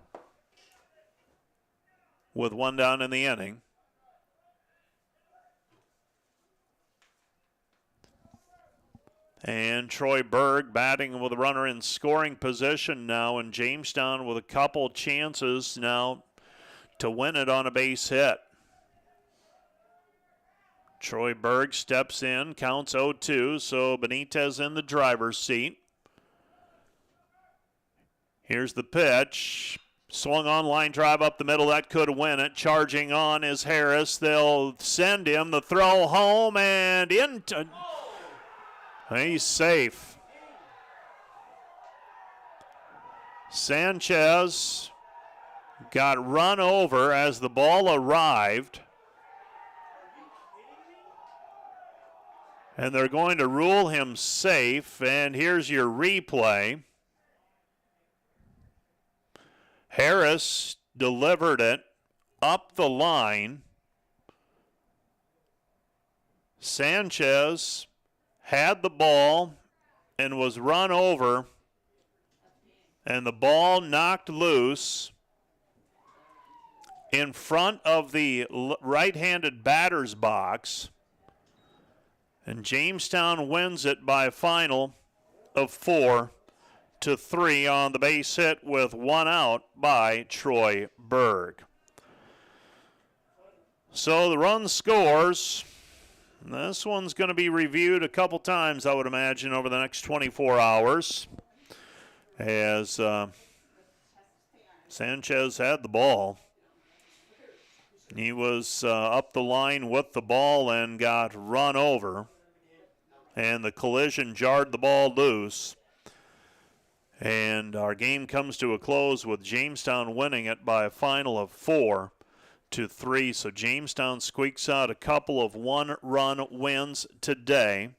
with 1 down in the inning. And Troy Berg batting with a runner in scoring position now, and Jamestown with a couple chances now to win it on a base hit. Troy Berg steps in, counts 0-2, so Benitez in the driver's seat. Here's the pitch. Swung on, line drive up the middle. That could win it. Charging on is Harris. They'll send him. The throw home and into. He's safe. Sanchez got run over as the ball arrived. And they're going to rule him safe. And here's your replay. Harris delivered it up the line. Sanchez had the ball and was run over, and the ball knocked loose in front of the right-handed batter's box, and Jamestown wins it by a final of 4-3 on the base hit with 1 out by Troy Berg. So the run scores. This one's going to be reviewed a couple times, I would imagine, over the next 24 hours, as Sanchez had the ball. He was up the line with the ball and got run over, and the collision jarred the ball loose. And our game comes to a close with Jamestown winning it by a final of 4-3. So Jamestown squeaks out a couple of 1-run wins today.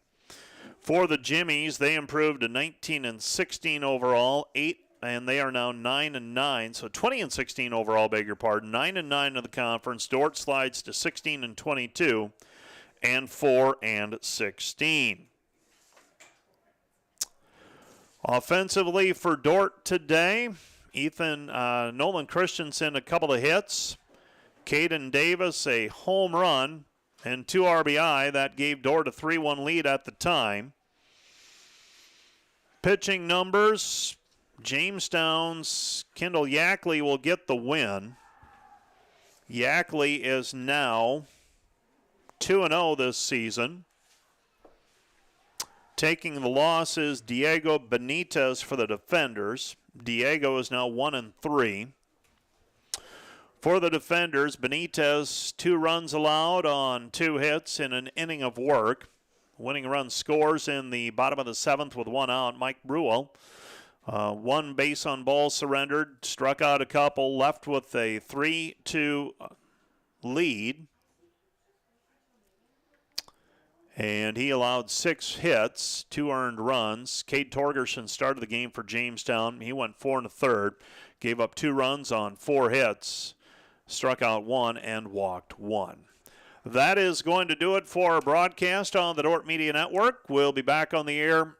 For the Jimmies, they improved to 19-16 overall, and they are now 9-9. So 20-16 overall, beg your pardon. 9-9 of the conference. Dordt slides to 16-22 and 4-16. Offensively for Dordt today, Nolan Christensen a couple of hits. Caden Davis a home run and 2 RBI. That gave Dordt a 3-1 lead at the time. Pitching numbers, Jamestown's Kendall Yackley will get the win. Yackley is now 2-0 this season. Taking the loss is Diego Benitez for the Defenders. Diego is now 1-3. For the Defenders, Benitez, 2 runs allowed on 2 hits in an inning of work. Winning run scores in the bottom of the 7th with 1 out. Mike Bruel, 1 base on ball surrendered, struck out a couple, left with a 3-2 lead. And he allowed 6 hits, 2 earned runs. Cade Torgerson started the game for Jamestown. He went 4 1/3, gave up 2 runs on 4 hits, struck out 1 and walked 1. That is going to do it for our broadcast on the Dordt Media Network. We'll be back on the air,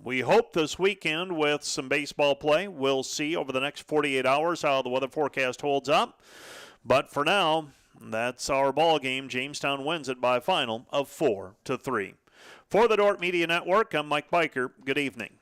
we hope, this weekend with some baseball play. We'll see over the next 48 hours how the weather forecast holds up. But for now, that's our ball game. Jamestown wins it by a final of 4-3. For the Dordt Media Network, I'm Mike Biker. Good evening.